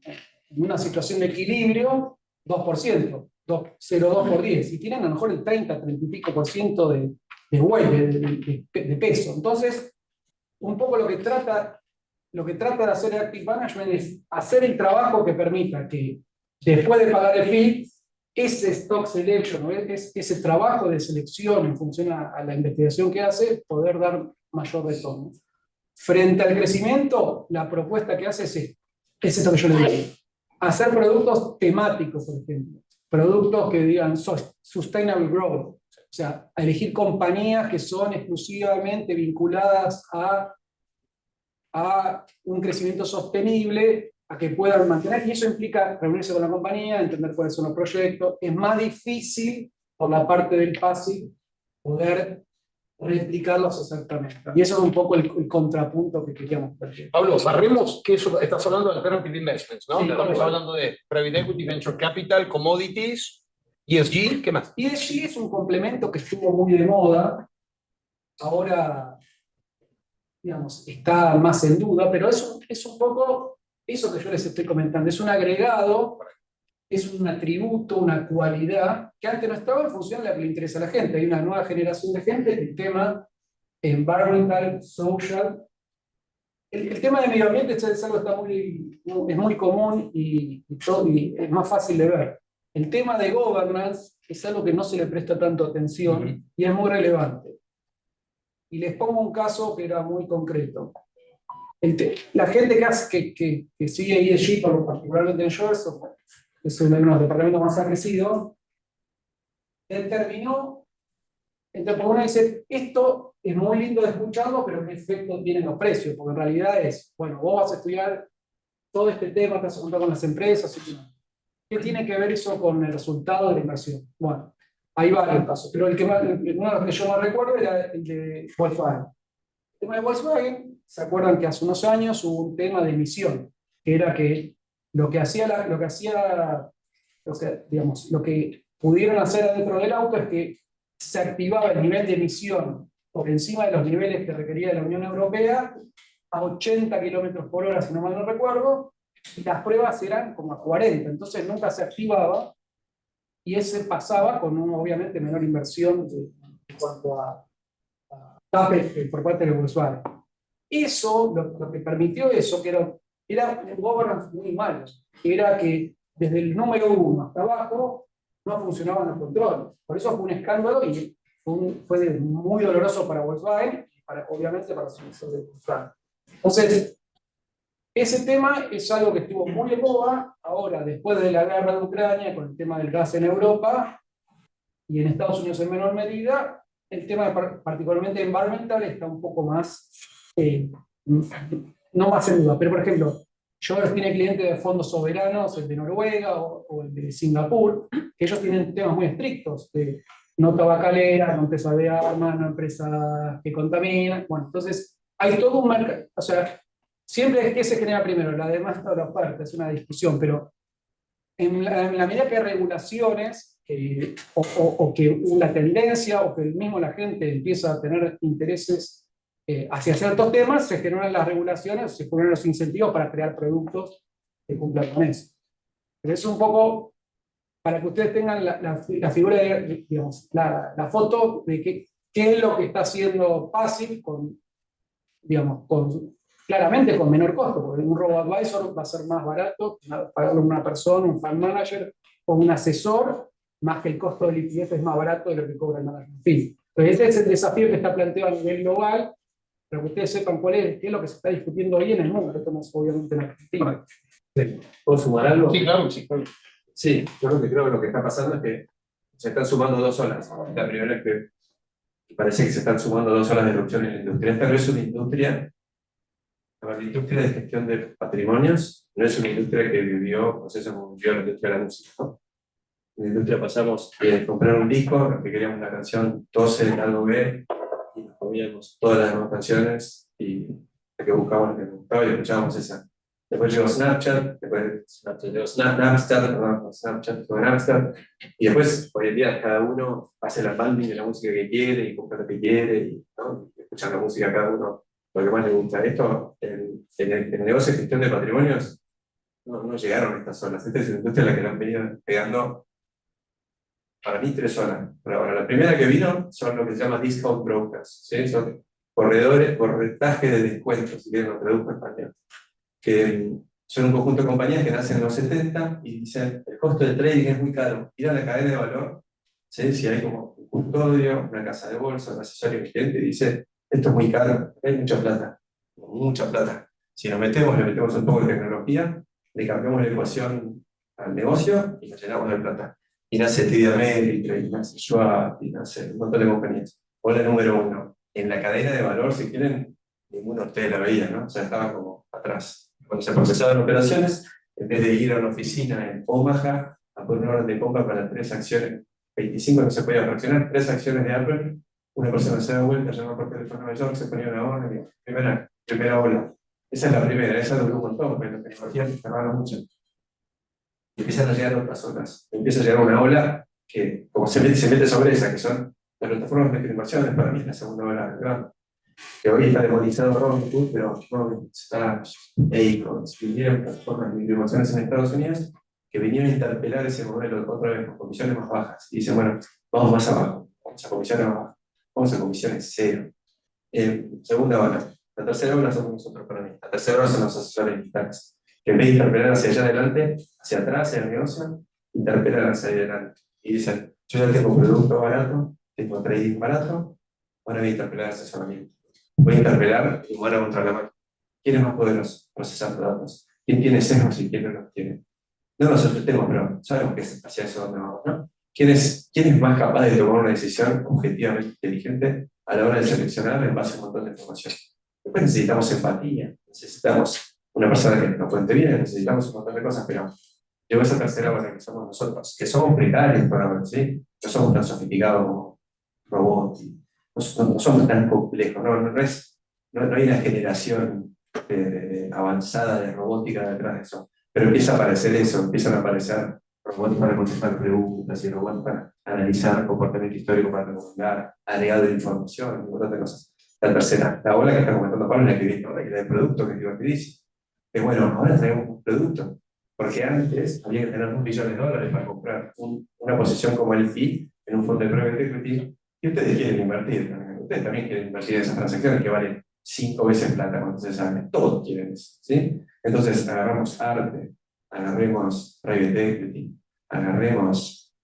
una situación de equilibrio 2%, 0,2 por 10. Y tienen a lo mejor el 30 y pico por ciento de weight, de peso. Entonces, un poco lo que trata de hacer el Active Management es hacer el trabajo que permita que después de pagar el fee, ese stock selection, ese trabajo de selección en función a la investigación que hace, poder dar mayor retorno. Frente al crecimiento, la propuesta que hace es esto que yo le digo. Hacer productos temáticos, por ejemplo. Productos que digan sustainable growth. O sea, elegir compañías que son exclusivamente vinculadas a un crecimiento sostenible, a que puedan mantener, y eso implica reunirse con la compañía, entender cuáles son los proyectos. Es más difícil, por la parte del passive, poder replicarlos exactamente. Y eso es un poco el contrapunto que queríamos ver. Pablo, barremos que eso, estás hablando de alternative investments, ¿no? Sí, Estamos hablando de private equity, venture capital, commodities, ESG, ¿qué más? ESG es un complemento que estuvo muy de moda, ahora, digamos, está más en duda, pero es un poco eso que yo les estoy comentando, es un agregado es un atributo, una cualidad que antes no estaba en función de la que le interesa a la gente. Hay una nueva generación de gente que el tema environmental, social, el tema de medio ambiente es algo que es muy común y es más fácil de ver. El tema de governance es algo que no se le presta tanto atención y es muy relevante. Y les pongo un caso que era muy concreto. La gente que sigue ESG, particularmente en Shores, que es uno de los departamentos más agresivos, determinó, entonces uno dice, esto es muy lindo de escucharlo, pero ¿qué efecto tienen los precios? Porque en realidad es, bueno, vos vas a estudiar todo este tema, te vas a contar con las empresas, ¿qué tiene que ver eso con el resultado de la inversión? Bueno, hay varios casos, pero uno de los que yo más recuerdo era el de Volkswagen. El tema de Volkswagen, ¿se acuerdan que hace unos años hubo un tema de emisión? Que era que lo que pudieron hacer adentro del auto es que se activaba el nivel de emisión por encima de los niveles que requería la Unión Europea a 80 km/h, si no mal no recuerdo, y las pruebas eran como a 40, entonces nunca se activaba, y ese pasaba con obviamente menor inversión en cuanto a CAPEX por parte de Volkswagen. Eso, lo que permitió eso, que era un governance muy malo, era que desde el número 1 hasta abajo no funcionaban los controles. Por eso fue un escándalo y fue muy doloroso para Volkswagen y obviamente para los inversores de Volkswagen. Entonces, ese tema es algo que estuvo muy en boga ahora, después de la guerra de Ucrania, con el tema del gas en Europa y en Estados Unidos en menor medida. El tema particularmente environmental está un poco más, no más en duda, pero por ejemplo, Shores tiene clientes de fondos soberanos, el de Noruega o el de Singapur, que ellos tienen temas muy estrictos, de no tabacalera, no empresa de armas, no empresa que contamina. Bueno, entonces hay todo un mercado, o sea, siempre es que se genera primero, la demanda o la oferta, es una discusión, pero en la medida que hay regulaciones, o que una tendencia, o que mismo la gente empieza a tener intereses hacia ciertos temas, se generan las regulaciones, se ponen los incentivos para crear productos que cumplan con eso. Pero es un poco para que ustedes tengan la figura, digamos, la foto de qué es lo que está haciendo Passive digamos, claramente con menor costo, porque un robo-advisor va a ser más barato pagarle a una persona, un fund manager o un asesor, más que el costo de liquidez es más barato de lo que cobra el management fee. Entonces ese es el desafío que está planteado a nivel global, para que ustedes sepan qué es lo que se está discutiendo hoy en el mundo. Esto no es obviamente en Argentina. ¿Puedo sumar algo? Sí, claro, sí, claro. Sí, yo creo que lo que está pasando es que se están sumando dos olas. La primera es que parece que se están sumando dos olas de erupción en la industria. Esta no es una industria, la industria de gestión de patrimonios, no es una industria que vivió, pues eso como vivió la industria de la música, ¿no? En la industria pasamos de comprar un disco, que queríamos la canción 12 de algo B, y nos comíamos todas las demás canciones, y la que buscábamos, la que nos gustaba, y escuchábamos esa. Después llegó Snapchat, después Snapchat llegó Snapchat llegó Napster, y después, hoy en día, cada uno hace la banding de la música que quiere, y compra lo que quiere, y, ¿no? Escuchan la música cada uno lo que más le gusta. Esto, en el negocio de gestión de patrimonios, no llegaron estas olas. Esta es la industria a la que le han venido pegando, para mí, 3 olas. Pero ahora, la primera que vino son lo que se llama discount brokers, ¿sí? Son corretaje de descuentos, si quieren lo traduzco en español, que son un conjunto de compañías que nacen en los 70 y dicen, el costo de trading es muy caro, ir a la cadena de valor, ¿sí? Si hay como un custodio, una casa de bolsa, un asesorio cliente, y dice, esto es muy caro, hay mucha plata, mucha plata. Si le metemos un poco de tecnología, le cambiamos la ecuación al negocio y nos llenamos de plata. Y nace TD Ameritrade, y nace Schwab, y nace un montón de compañías. Ola número 1. En la cadena de valor, si quieren, ninguno de ustedes la veía, ¿no? O sea, estaba como atrás. Cuando se procesaban operaciones, en vez de ir a una oficina en Omaha a poner una orden de compra para 3 acciones, 25 no se podía fraccionar, 3 acciones de Apple, una persona se da vuelta, llama por teléfono a Nueva York, se ponía una orden, y primera ola. Esa es la primera, esa duró un montón, pero la tecnología se tardaba mucho. Y empiezan a llegar otras olas. Empieza a llegar una ola que, como se mete sobre esa, que son las plataformas de inversiones, para mí es la segunda ola grande. Que hoy está demonizado Robinhood, pero está Acorns, vinieron plataformas de inversiones en Estados Unidos que vinieron a interpelar ese modelo otra vez con comisiones más bajas. Y dicen, bueno, vamos más abajo, vamos a comisiones más bajas, vamos a comisiones cero. Segunda ola. La tercera ola somos nosotros para mí. La tercera ola son los asesores digitales, que en vez de interpelar hacia allá adelante, hacia atrás, hacia el negocio, interpelan hacia adelante. Y dicen, yo ya tengo un producto barato, tengo trading barato, ahora voy a interpelar asesoramiento. Voy a interpelar y voy a contra la máquina. ¿Quién es más poderoso procesando datos? ¿Quién tiene sesgos y quién no los tiene? No nos sorprendemos, pero sabemos que es hacia eso donde vamos, ¿no? ¿Quién es más capaz de tomar una decisión objetivamente inteligente a la hora de seleccionar en base a un montón de información? Después necesitamos empatía, necesitamos una persona que nos cuente bien, necesitamos un montón de cosas, pero llegó esa tercera ola que somos nosotros, que somos precarios para ver, ¿sí? No somos tan sofisticados como robots, no somos tan complejos, no hay una generación avanzada de robótica detrás de eso. Pero empieza a aparecer eso, empiezan a aparecer robots para contestar preguntas y robots para analizar comportamiento histórico para recomendar, agregado de información, un montón de cosas. La tercera, la ola que está comentando Pablo, es la que viene, ¿no? Y la del producto, que es divertidísimo. Que bueno, ahora traemos un producto, porque antes había que tener $1.000.000 para comprar una posición como el FI en un fondo de private equity, y ustedes quieren invertir también. Ustedes también quieren invertir en esas transacciones que valen 5 veces plata cuando se sale. Todos quieren eso, ¿sí? Entonces agarramos arte, agarremos private equity, agarremos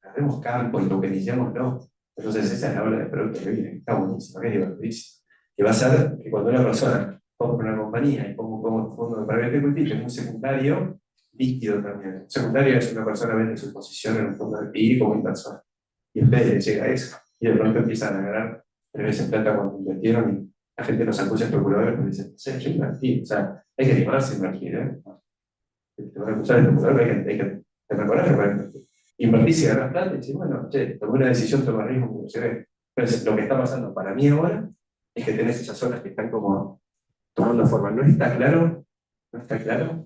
campo y tokenicémoslo. Entonces esa es la ola de producto que viene, está buenísimo, que es divertidísimo. Que va a ser que cuando una persona compra una compañía y pongo un fondo de private equity, tiene un secundario líquido también. Un secundario es una persona vende su posición en un fondo de PI como inversor. Y a ustedes les llega eso. Y de pronto empiezan a ganar 3 veces plata cuando invirtieron y la gente nos acusa especuladores porque dicen, sí, yo invertí. O sea, hay que animarse a invertir, ¿eh? Te van a acusar de especulador, hay que tener coraje para invertir. Invertís y ganás plata y decís, bueno, che, tomé una decisión, tomé riesgo, como se ve. Entonces, lo que está pasando para mí ahora es que tenés esas zonas que están como tomando forma. No está claro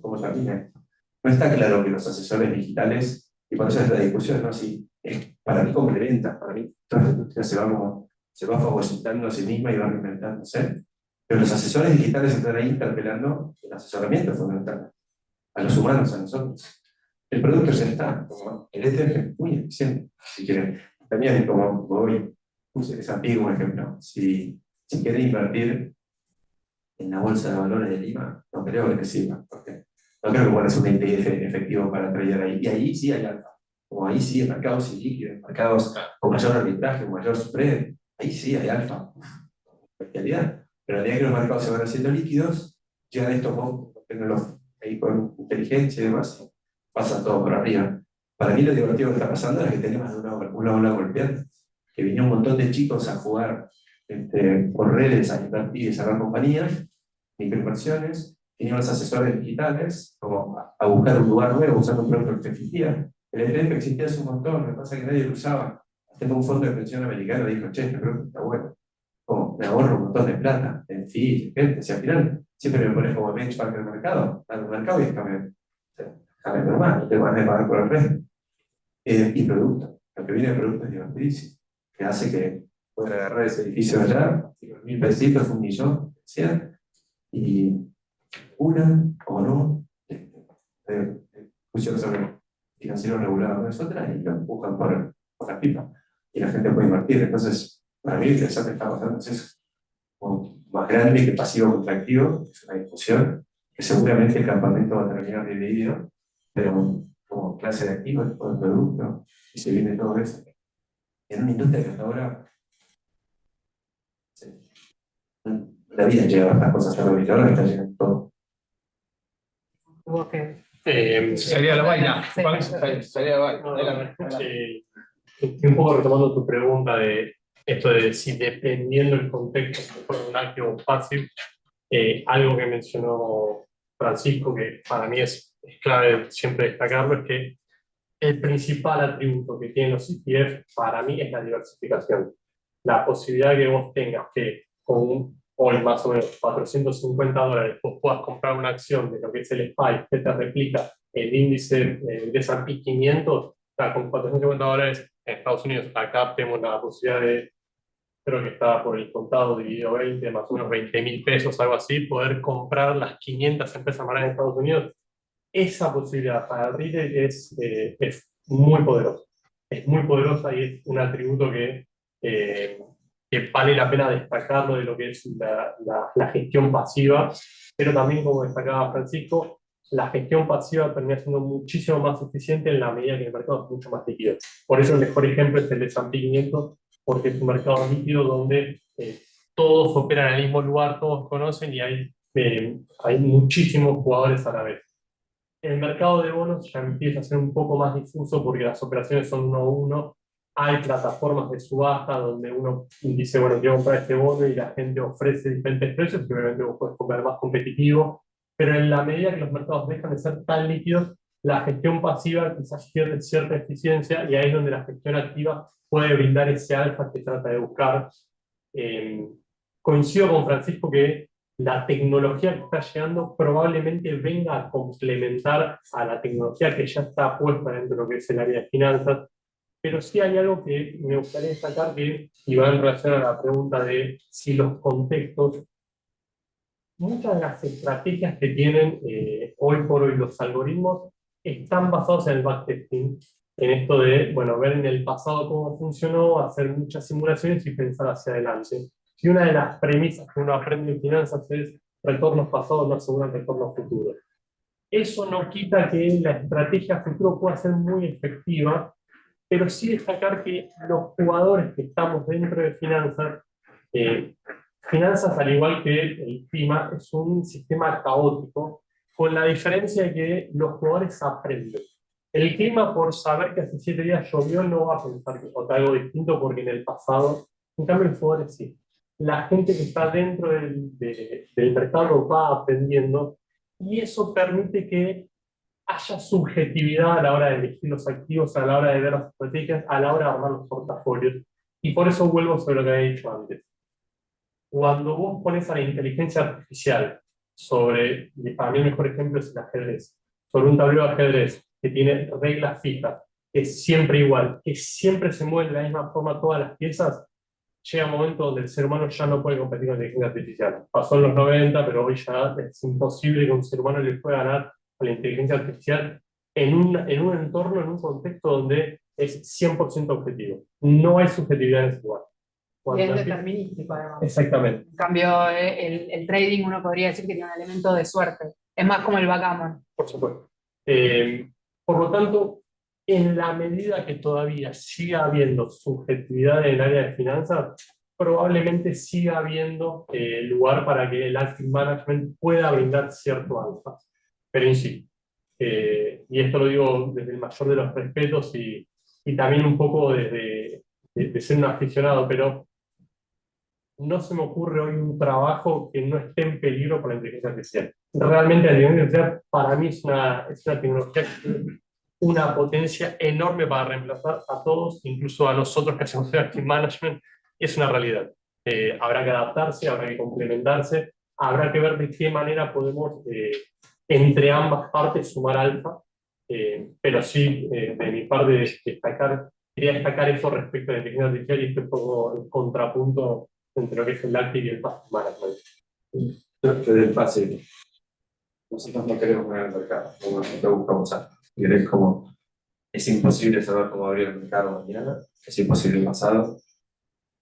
cómo termina esto. No está claro que los asesores digitales, y por eso es la discusión, ¿no? Si para mí complementa, para mí toda la industria se va fagocitando a sí misma y va reinventándose, pero los asesores digitales están ahí interpelando el asesoramiento fundamental, a los humanos, a nosotros. El producto ya está, como el ETF es muy eficiente, si quieren. También, como hoy puse esa PIG como ejemplo, si quieren invertir en la bolsa de valores de Lima, no creo que te sirva, porque no creo que puedas un ETF efectivo para tradear ahí. Y ahí sí hay alfa. Como ahí sí hay mercados ilíquidos, mercados con mayor arbitraje, con mayor spread. Ahí sí hay alfa. Realidad. Pero a medida que los mercados se van haciendo líquidos, llegan estos monstruos, ahí con inteligencia y demás, pasa todo por arriba. Para mí lo divertido que está pasando es que tenemos una ola golpeante, que venía un montón de chicos a jugar por redes, a invertir y cerrar compañías, microinversiones, tenían los asesores digitales, como a buscar un lugar nuevo, usando un producto que existía. El ETF existía hace un montón, lo que pasa es que nadie lo usaba. Hasta un fondo de pensión americano dijo, che, este producto está bueno. Como, me ahorro un montón de plata, en fees, gente, si al final siempre me pones como benchmark del mercado, al mercado y déjame normal, no te van a pagar por el resto. Y producto, lo que viene de producto es divertidísimo, que hace que puedan agarrar ese edificio de allá, 1.000 pesitos, 1.000.000, sea, y una o no funciona sobre financiero regulado no es otra y lo empujan por la pipa y la gente puede invertir. Entonces, para mí, interesante está pasando es eso, como más grande que pasivo contra activo, es una discusión que seguramente el campamento va a terminar dividido, pero como clase de activo, tipo de producto, y se viene todo eso. En una industria que hasta ahora la vida lleva estas cosas a la vida, ahora está llegando todo. Hubo que- Sería la vaina. Sí. Sería la vaina. Un poco retomando tu pregunta de esto de si dependiendo del contexto por un activo o pasivo, algo que mencionó Francisco, que para mí es clave siempre destacarlo, es que el principal atributo que tienen los ETF para mí es la diversificación. La posibilidad que vos tengas que con hoy más o menos $450 vos puedas comprar una acción de lo que es el SPY que te replica el índice de S&P 500, o sea, con $450 en Estados Unidos. Acá tenemos la posibilidad de, creo que está por el contado dividido 20, más o menos 20.000 pesos, algo así, poder comprar las 500 empresas más grandes de Estados Unidos. esa posibilidad para el retail es muy poderosa. Es muy poderosa y es un atributo que vale la pena destacarlo de lo que es la gestión pasiva, pero también, como destacaba Francisco, la gestión pasiva termina siendo muchísimo más eficiente en la medida que el mercado es mucho más líquido. Por eso el mejor ejemplo es el S&P 500, porque es un mercado líquido donde todos operan en el mismo lugar, todos conocen y hay muchísimos jugadores a la vez. El mercado de bonos ya empieza a ser un poco más difuso porque las operaciones son uno a uno. Hay plataformas de subasta donde uno dice, bueno, quiero comprar este bono y la gente ofrece diferentes precios, que obviamente vos puedes comprar más competitivo, pero en la medida que los mercados dejan de ser tan líquidos, la gestión pasiva quizás pierde cierta eficiencia y ahí es donde la gestión activa puede brindar ese alfa que trata de buscar. Coincido con Francisco que la tecnología que está llegando probablemente venga a complementar a la tecnología que ya está puesta dentro de lo que es el área de finanzas, pero sí hay algo que me gustaría destacar y va en relación a la pregunta de si los contextos, muchas de las estrategias que tienen hoy por hoy los algoritmos están basados en el backtesting, en esto de, bueno, ver en el pasado cómo funcionó, hacer muchas simulaciones y pensar hacia adelante. Y una de las premisas que uno aprende en finanzas es retornos pasados no aseguran retornos futuros. Eso no quita que la estrategia futuro pueda ser muy efectiva, pero sí destacar que los jugadores que estamos dentro de finanzas, al igual que el clima, es un sistema caótico, con la diferencia de que los jugadores aprenden. El clima, por saber que hace 7 días llovió, no va a pensar que fue algo distinto porque en el pasado, en cambio los jugadores sí. La gente que está dentro del mercado va aprendiendo y eso permite que haya subjetividad a la hora de elegir los activos, a la hora de ver las estrategias, a la hora de armar los portafolios. Y por eso vuelvo sobre lo que había dicho antes. Cuando vos pones a la inteligencia artificial para mí el mejor ejemplo es el ajedrez, sobre un tablero de ajedrez que tiene reglas fijas, que es siempre igual, que siempre se mueven de la misma forma todas las piezas, llega un momento donde el ser humano ya no puede competir con la inteligencia artificial. Pasó en los 90, pero hoy ya es imposible que un ser humano le pueda ganar a la inteligencia artificial en un entorno, en un contexto donde es 100% objetivo. No hay subjetividad en ese lugar. Y es determinístico, además. Exactamente. En cambio, el trading uno podría decir que tiene un elemento de suerte. Es más como el backgammon. Por supuesto. Por lo tanto, en la medida que todavía siga habiendo subjetividad en el área de finanzas, probablemente siga habiendo lugar para que el active management pueda brindar cierto alfa. Pero insisto, y esto lo digo desde el mayor de los respetos y también un poco de ser un aficionado, pero no se me ocurre hoy un trabajo que no esté en peligro por la inteligencia artificial. Realmente la inteligencia artificial para mí es una tecnología que tiene una potencia enorme para reemplazar a todos, incluso a nosotros que hacemos active management, es una realidad. Habrá que adaptarse, habrá que complementarse, habrá que ver de qué manera podemos entre ambas partes sumar alfa, pero sí, de mi parte, quería destacar eso respecto a la inteligencia artificial y esto es un poco el contrapunto entre lo que es el active y el passive management. Desde el fácil, nosotros no queremos ganar el mercado, nosotros buscamos algo. Es como, es imposible saber cómo abrir el mercado mañana, es imposible el pasado,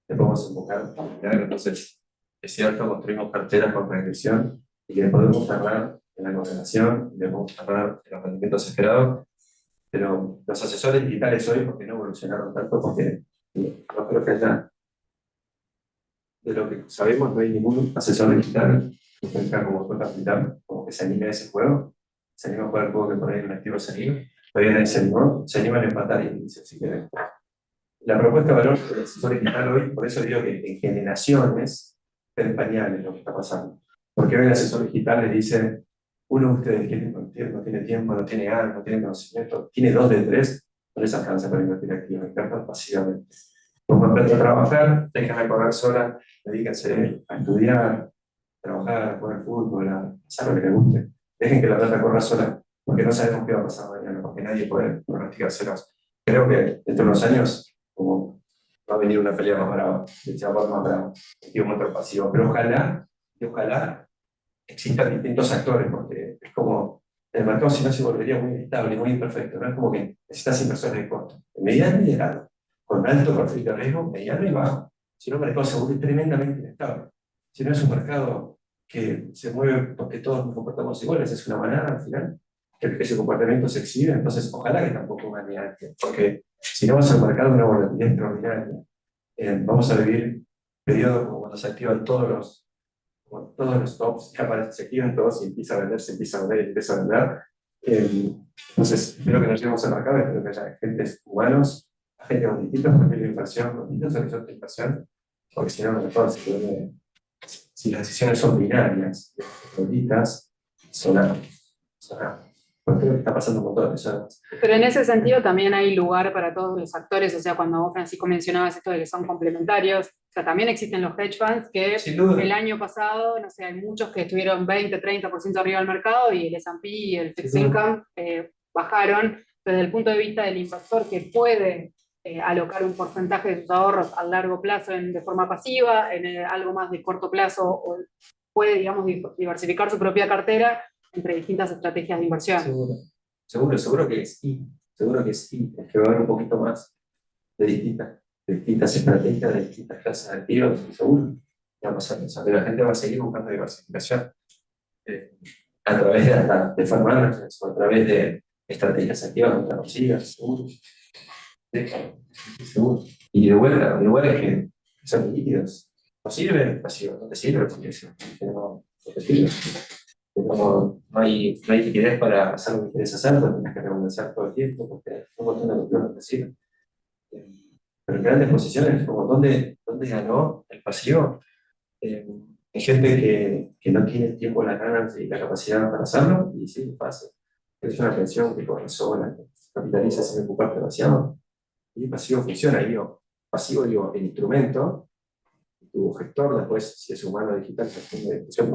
te podemos enfocar. Entonces, es cierto, construimos carteras con regresión y que podemos cerrar en la correlación, y le podemos cerrar en los rendimientos esperados, pero los asesores digitales hoy, porque no evolucionaron tanto, porque no creo que haya, de lo que sabemos, no hay ningún asesor digital que tenga como cuota capital, como que se anime a ese juego, se anima a jugar el juego que por ahí un activo se anima, todavía nadie se animó, se animan a empatar y dicen si quieren. La propuesta de valor del asesor digital hoy, por eso digo que en generaciones está en pañales lo que está pasando. Porque hoy el asesor digital le dice, uno de ustedes no tiene tiempo, no tiene ganas, no tiene conocimiento, tiene 2 de 3, no les alcanza para invertir activos, inviertan pasivamente. Como aprendo a trabajar, déjenme pagar sola, dedíquense a estudiar, trabajar, a jugar fútbol, a hacer lo que les guste. Dejen que la plata corra sola, porque no sabemos qué va a pasar mañana, porque nadie puede pronosticárselos. Creo que dentro de unos años, como va a venir una pelea más brava, de chavos más bravo, y un otro pasivo. Pero ojalá existan distintos actores, porque es como el mercado si no se volvería muy inestable, muy imperfecto, ¿no? Es como que necesitas inversores de corto, mediano y de largo, con alto perfil de riesgo, mediano y bajo. Si no, el mercado se vuelve tremendamente inestable. Si no es un mercado que se mueve porque todos nos comportamos iguales, es una manada al final, que ese comportamiento se exhibe, entonces ojalá que tampoco gane alguien, porque si no va a ser un mercado de una volatilidad extraordinaria. Vamos a vivir periodos como cuando se activan todos los tops, que aparecen, se activan todos y empieza a vender, se empieza a vender y empieza a vender. Entonces, espero que nos llevemos al mercado, espero que haya agentes humanos, agentes con distintos perfiles de inversión, con distintos horizontes de inversión, porque si no, mejor si las decisiones son binarias, solitas, sonamos. Pues creo que está pasando un montón de eso. Pero en ese sentido también hay lugar para todos los actores, o sea, cuando vos, Francisco, mencionabas esto de que son complementarios, o sea, también existen los hedge funds que Sin duda. el año pasado, no sé, hay muchos que estuvieron 20, 30% arriba del mercado y el S&P y el Fixed Income bajaron. Desde el punto de vista del inversor que puede alocar un porcentaje de sus ahorros a largo plazo de forma pasiva, en algo más de corto plazo, o puede, digamos, diversificar su propia cartera entre distintas estrategias de inversión. Seguro que sí. Seguro que sí. Es que va a haber un poquito más de distintas estrategias, de distintas clases de activos, seguro. Va a pasar eso. Pero la gente va a seguir buscando diversificación a través de fund managers o a través de estrategias activas contraversivas, seguro. Sí, seguro. Y de vuelta, es que son líquidos. ¿No sirve? Pasivo. No te sirve porque no te sirve. No hay liquidez para hacer lo que quieres hacer, lo tienes que regularizar todo el tiempo, porque un montón de cuestiones no te sirven. Pero en grandes posiciones, como ¿dónde ganó el pasivo? Hay gente que no tiene el tiempo, las ganas y la capacidad para hacerlo, y sí, lo hace. Es una pensión que corre sola, que capitaliza sin ocuparte demasiado. Y el pasivo funciona, pasivo, el instrumento, tu gestor, después, si es humano digital, gestión de discusión,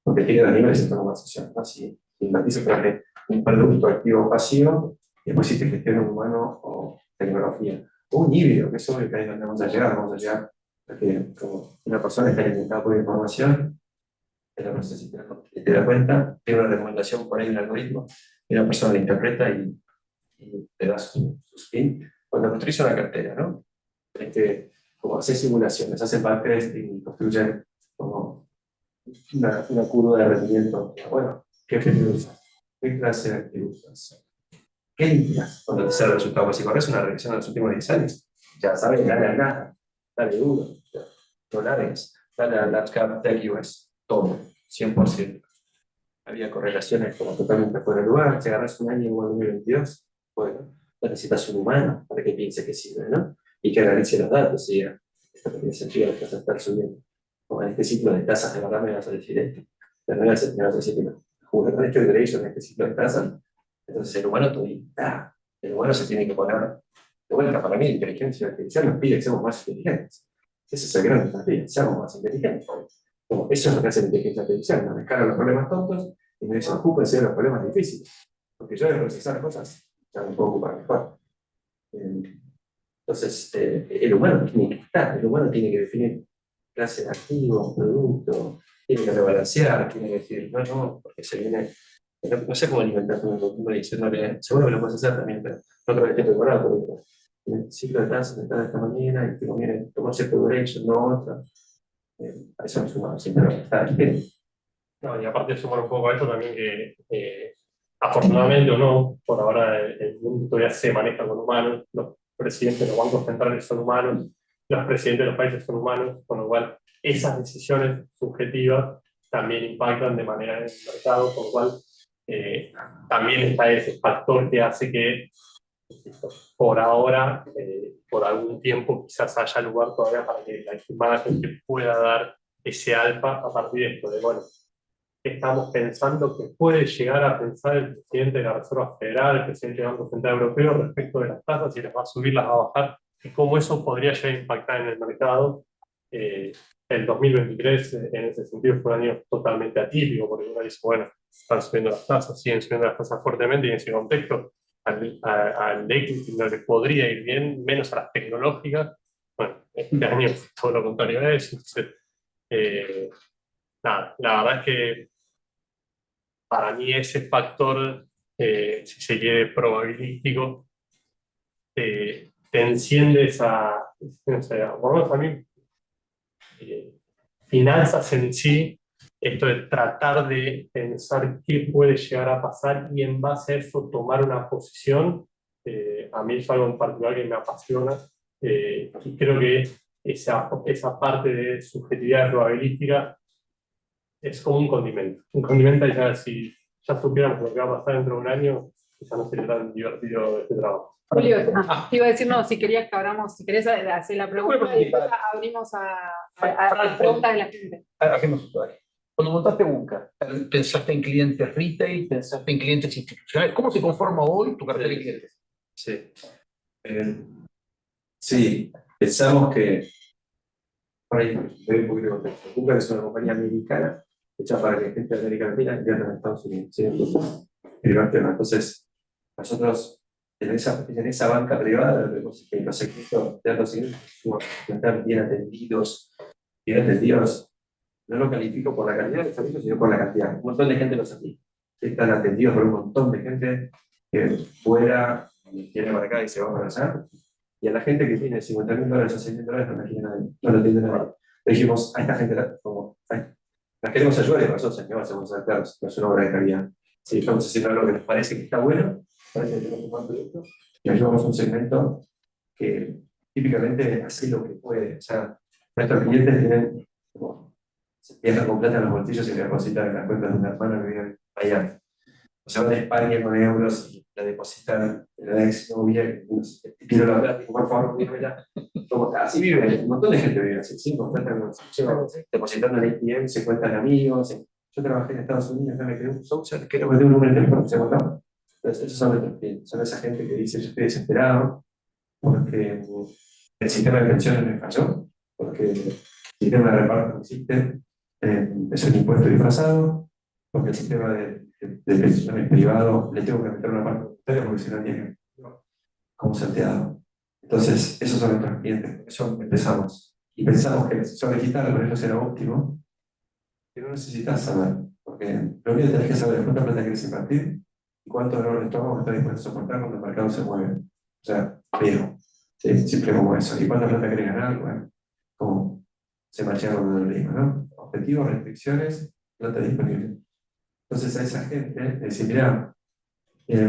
porque tiene dos niveles de información, ¿no? Si invertís a través de un producto activo pasivo, y después si te gestiona un humano o tecnología, o un híbrido, que es obvio que ahí es donde vamos a llegar a que como una persona está alimentada por información, pero no sé si te das cuenta, tiene una recomendación por ahí de un algoritmo, y una persona la interpreta y te da su spin. Cuando construís una cartera, ¿no? Como hacer simulaciones, hacer backtesting y construyen como una curva de rendimiento. Bueno, ¿qué objetivo usas? ¿Qué clase de activos usas? ¿Qué limpias cuando te sale el resultado? Si corres una revisión de los últimos 10 años, ya sabes, dale a nada, dale duro, no largues, dale a Large Cap Tech US, todo, 100%. Había correlaciones como totalmente fuera de lugar, si agarras un año como el 2022, bueno, necesitas un humano para que piense que sirve, ¿no? Y que analice los datos y diga, esto tiene sentido, las tasas están subiendo. Como en este ciclo de tasas, de verdad me vas a decir esto. Pero no me vas a decir que no. Jugar con esto de ellos en este ciclo de tasas. Entonces el humano el humano se tiene que poner de vuelta. Para mí la inteligencia artificial nos pide que seamos más inteligentes. Ese es el gran desafío, seamos más inteligentes. Como eso es lo que hace la inteligencia artificial, nos descarga los problemas tontos y me desocúpense de los problemas difíciles. Porque yo de procesar cosas ya me puedo ocupar mejor. Entonces, el humano tiene que estar, el humano tiene que definir clase de activo, producto, tiene que rebalancear, tiene que decir, no, porque se viene. No sé cómo alimentar con el diciéndole, seguro que lo puedes hacer también, pero no creo que esté preparado porque el ciclo de tasas está de esta manera y que conviene tomar cierto duration, no otra. A eso me suma, siempre está bien. No, y aparte de sumar un poco a eso también que afortunadamente o no, por ahora el mundo todavía se maneja con humanos, los presidentes de los bancos centrales son humanos, los presidentes de los países son humanos, con lo cual esas decisiones subjetivas también impactan de manera en el mercado, con lo cual también está ese factor que hace que por ahora, por algún tiempo, quizás haya lugar todavía para que la imagen que pueda dar ese alfa a partir de esto, de bueno, estamos pensando que puede llegar a pensar el presidente de la Reserva Federal, el presidente del Banco Central Europeo respecto de las tasas, si las va a subir, las va a bajar, y cómo eso podría llegar a impactar en el mercado. El 2023 en ese sentido fue un año totalmente atípico, porque uno dice, bueno, están subiendo las tasas, siguen subiendo las tasas fuertemente, y en ese contexto al equity no le podría ir bien, menos a las tecnológicas. Bueno, este año todo lo contrario a eso. Entonces, nada, la verdad es que para mí ese factor, si se quiere, probabilístico, te enciende esa, no sé, por lo menos a mí, finanzas en sí, esto de tratar de pensar qué puede llegar a pasar y en base a eso tomar una posición, a mí es algo en particular que me apasiona, y creo que esa parte de subjetividad probabilística es como un condimento y ya si ya supiéramos lo que va a pasar dentro de un año, ya no sería tan divertido este trabajo. Julio, te iba a decir, no, si querías que abramos, si querés hacer la pregunta y después abrimos a las preguntas de la gente. Hacemos esto ahí. Cuando montaste Bunker, pensaste en clientes retail, pensaste en clientes institucionales. ¿Cómo se conforma hoy tu cartera de clientes? Sí. Sí, pensamos que, por ahí, te doy un poquito de contexto. Bunker es una compañía americana hecha para que gente de América Latina invierta en Estados Unidos. ¿Sí? Entonces, nosotros en esa banca privada vemos que los secretos de datos están bien atendidos, no lo califico por la calidad del servicio, sino por la cantidad. Un montón de gente los aplica. Están atendidos por un montón de gente que fuera, viene para acá y se va a abrazar. Y a la gente que tiene $50.000 o $100.000 no la quiere nadie, no lo atiende nadie. Le dijimos, a esta gente las queremos ayudar y nosotros no hacemos claros, no es una obra de calidad. Si estamos haciendo algo que nos parece que está bueno, parece que tenemos un buen producto, y ayudamos a un segmento que típicamente hace lo que puede. O sea, nuestros clientes tienen como se viajan con plata en los bolsillos y le depositan en las cuentas de una hermana que vive en Miami. O se van a España con euros y la depositan en la ex novia y pido la plata, por favor, dímela. Como, así vive, un montón de gente vive así, sin con plata en los bolsillos, depositando en ATM, se cuentan amigos. Yo trabajé en Estados Unidos, me quedé un social, quiero meter un número de teléfono, se agotaba. Entonces, esos son nuestros clientes, son esa gente que dice: yo estoy desesperado porque el sistema de pensiones me falló, porque el sistema de reparto no existe. Es un impuesto disfrazado, porque el sistema de pensiones privado le tengo que meter una parte voluntaria porque si no tiene como salteado. Entonces, esos son nuestros clientes, por eso empezamos. Y pensamos que el asesor digital con ellos era óptimo, pero no necesitas saber, porque lo único que tenés que saber es cuánta plata quieres invertir y cuánto dolor de estómago estás dispuesto a soportar cuando el mercado se mueve. O sea, viejo. ¿Sí? Siempre como eso. ¿Y cuánta plata querés ganar? Bueno, como se marcha con el ritmo, ¿no? Objetivos, restricciones, plata disponible. Entonces a esa gente le decís: mirá,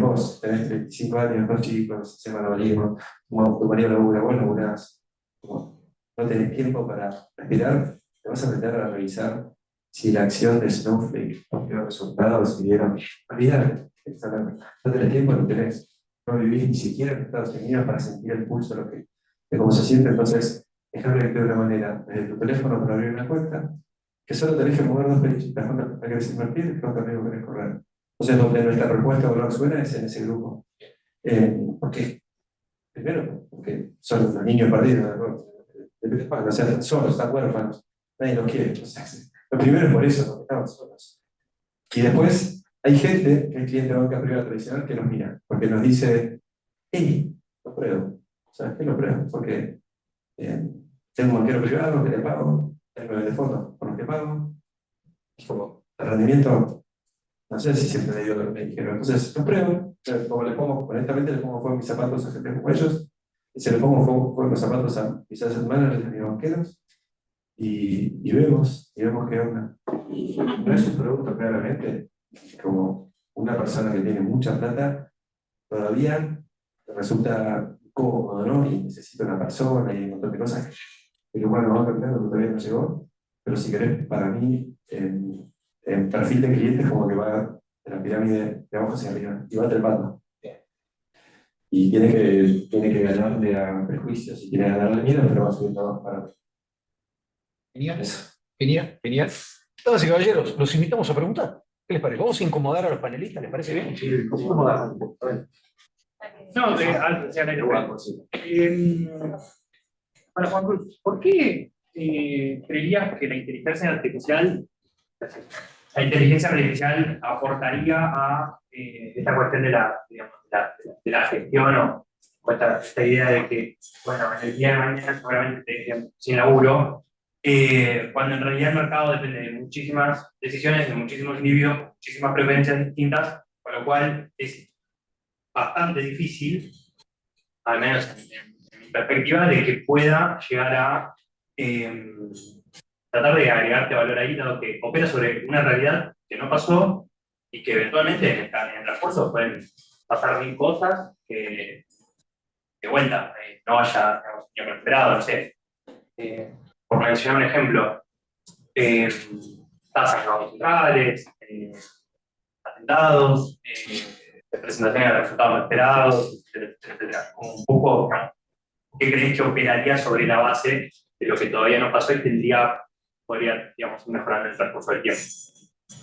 vos tenés 35 años, 2 chicos, se malabarismo, tu marido labura, vos laburás, no tenés tiempo para respirar, te vas a meter a revisar si la acción de Snowflake dio resultados, si dieron. Olvidar, no tenés tiempo, no tenés, no vivís ni siquiera en Estados Unidos para sentir el pulso de cómo se siente. Entonces, déjame de una manera, desde tu teléfono para abrir una cuenta, que solo tenés que mover 2 flechitas, cuánta querés invertir y cuánto riesgo querés correr. Entonces, donde nuestra respuesta o suena es en ese grupo. ¿Por qué? Primero, porque son los niños perdidos, ¿no? O sea, están solos, están huérfanos, nadie los quiere. O sea, lo primero es por eso, porque estaban solos. Y después, hay gente, que es cliente de banca privada tradicional, que nos mira, porque nos dice: hey, lo pruebo. ¿Sabes qué? Lo pruebo, porque tengo un banquero privado que le pago, tengo de fondo con los que pago, como el rendimiento, no sé si siempre le dio lo que me dijeron. Entonces, lo pruebo, como le pongo, honestamente, le pongo fuego en mis zapatos a gente como ellos, y se le pongo fuego en los zapatos a mis asset managers, a mis banqueros, y vemos qué onda. No es un producto, claramente, como una persona que tiene mucha plata, todavía resulta cómodo, ¿no? Y necesita una persona y un montón de cosas. Pero bueno, va cambiando, todavía no llegó. Pero si querés, para mí, en perfil de clientes, como que va de la pirámide de abajo hacia arriba y va trepando. Y tiene que ganarle a prejuicios y tiene que ganarle miedo, pero va subiendo más para arriba. Genial, genial, genial. Damas y caballeros, los invitamos a preguntar. ¿Qué les parece? ¿Vamos a incomodar a los panelistas? ¿Les parece bien? Sí, incomodar. No, para Juan Cruz, ¿por qué creerías que la inteligencia artificial aportaría a esta cuestión de la gestión o esta idea de que, bueno, en el día de mañana seguramente sin laburo cuando en realidad el mercado depende de muchísimas decisiones, de muchísimos individuos, muchísimas preferencias distintas, con lo cual es bastante difícil, al menos en mi perspectiva, de que pueda llegar a tratar de agregarte valor ahí, dado que opera sobre una realidad que no pasó y que eventualmente en el transcurso pueden pasar mil cosas que de vuelta no haya digamos, esperado, no sé. Por mencionar un ejemplo, tasas no centrales, atentados, presentaciones de resultados no esperados, etcétera, etcétera. Como un poco, ¿qué crees que operaría sobre la base de lo que todavía no pasó y podría, digamos, mejorar en el transcurso del tiempo?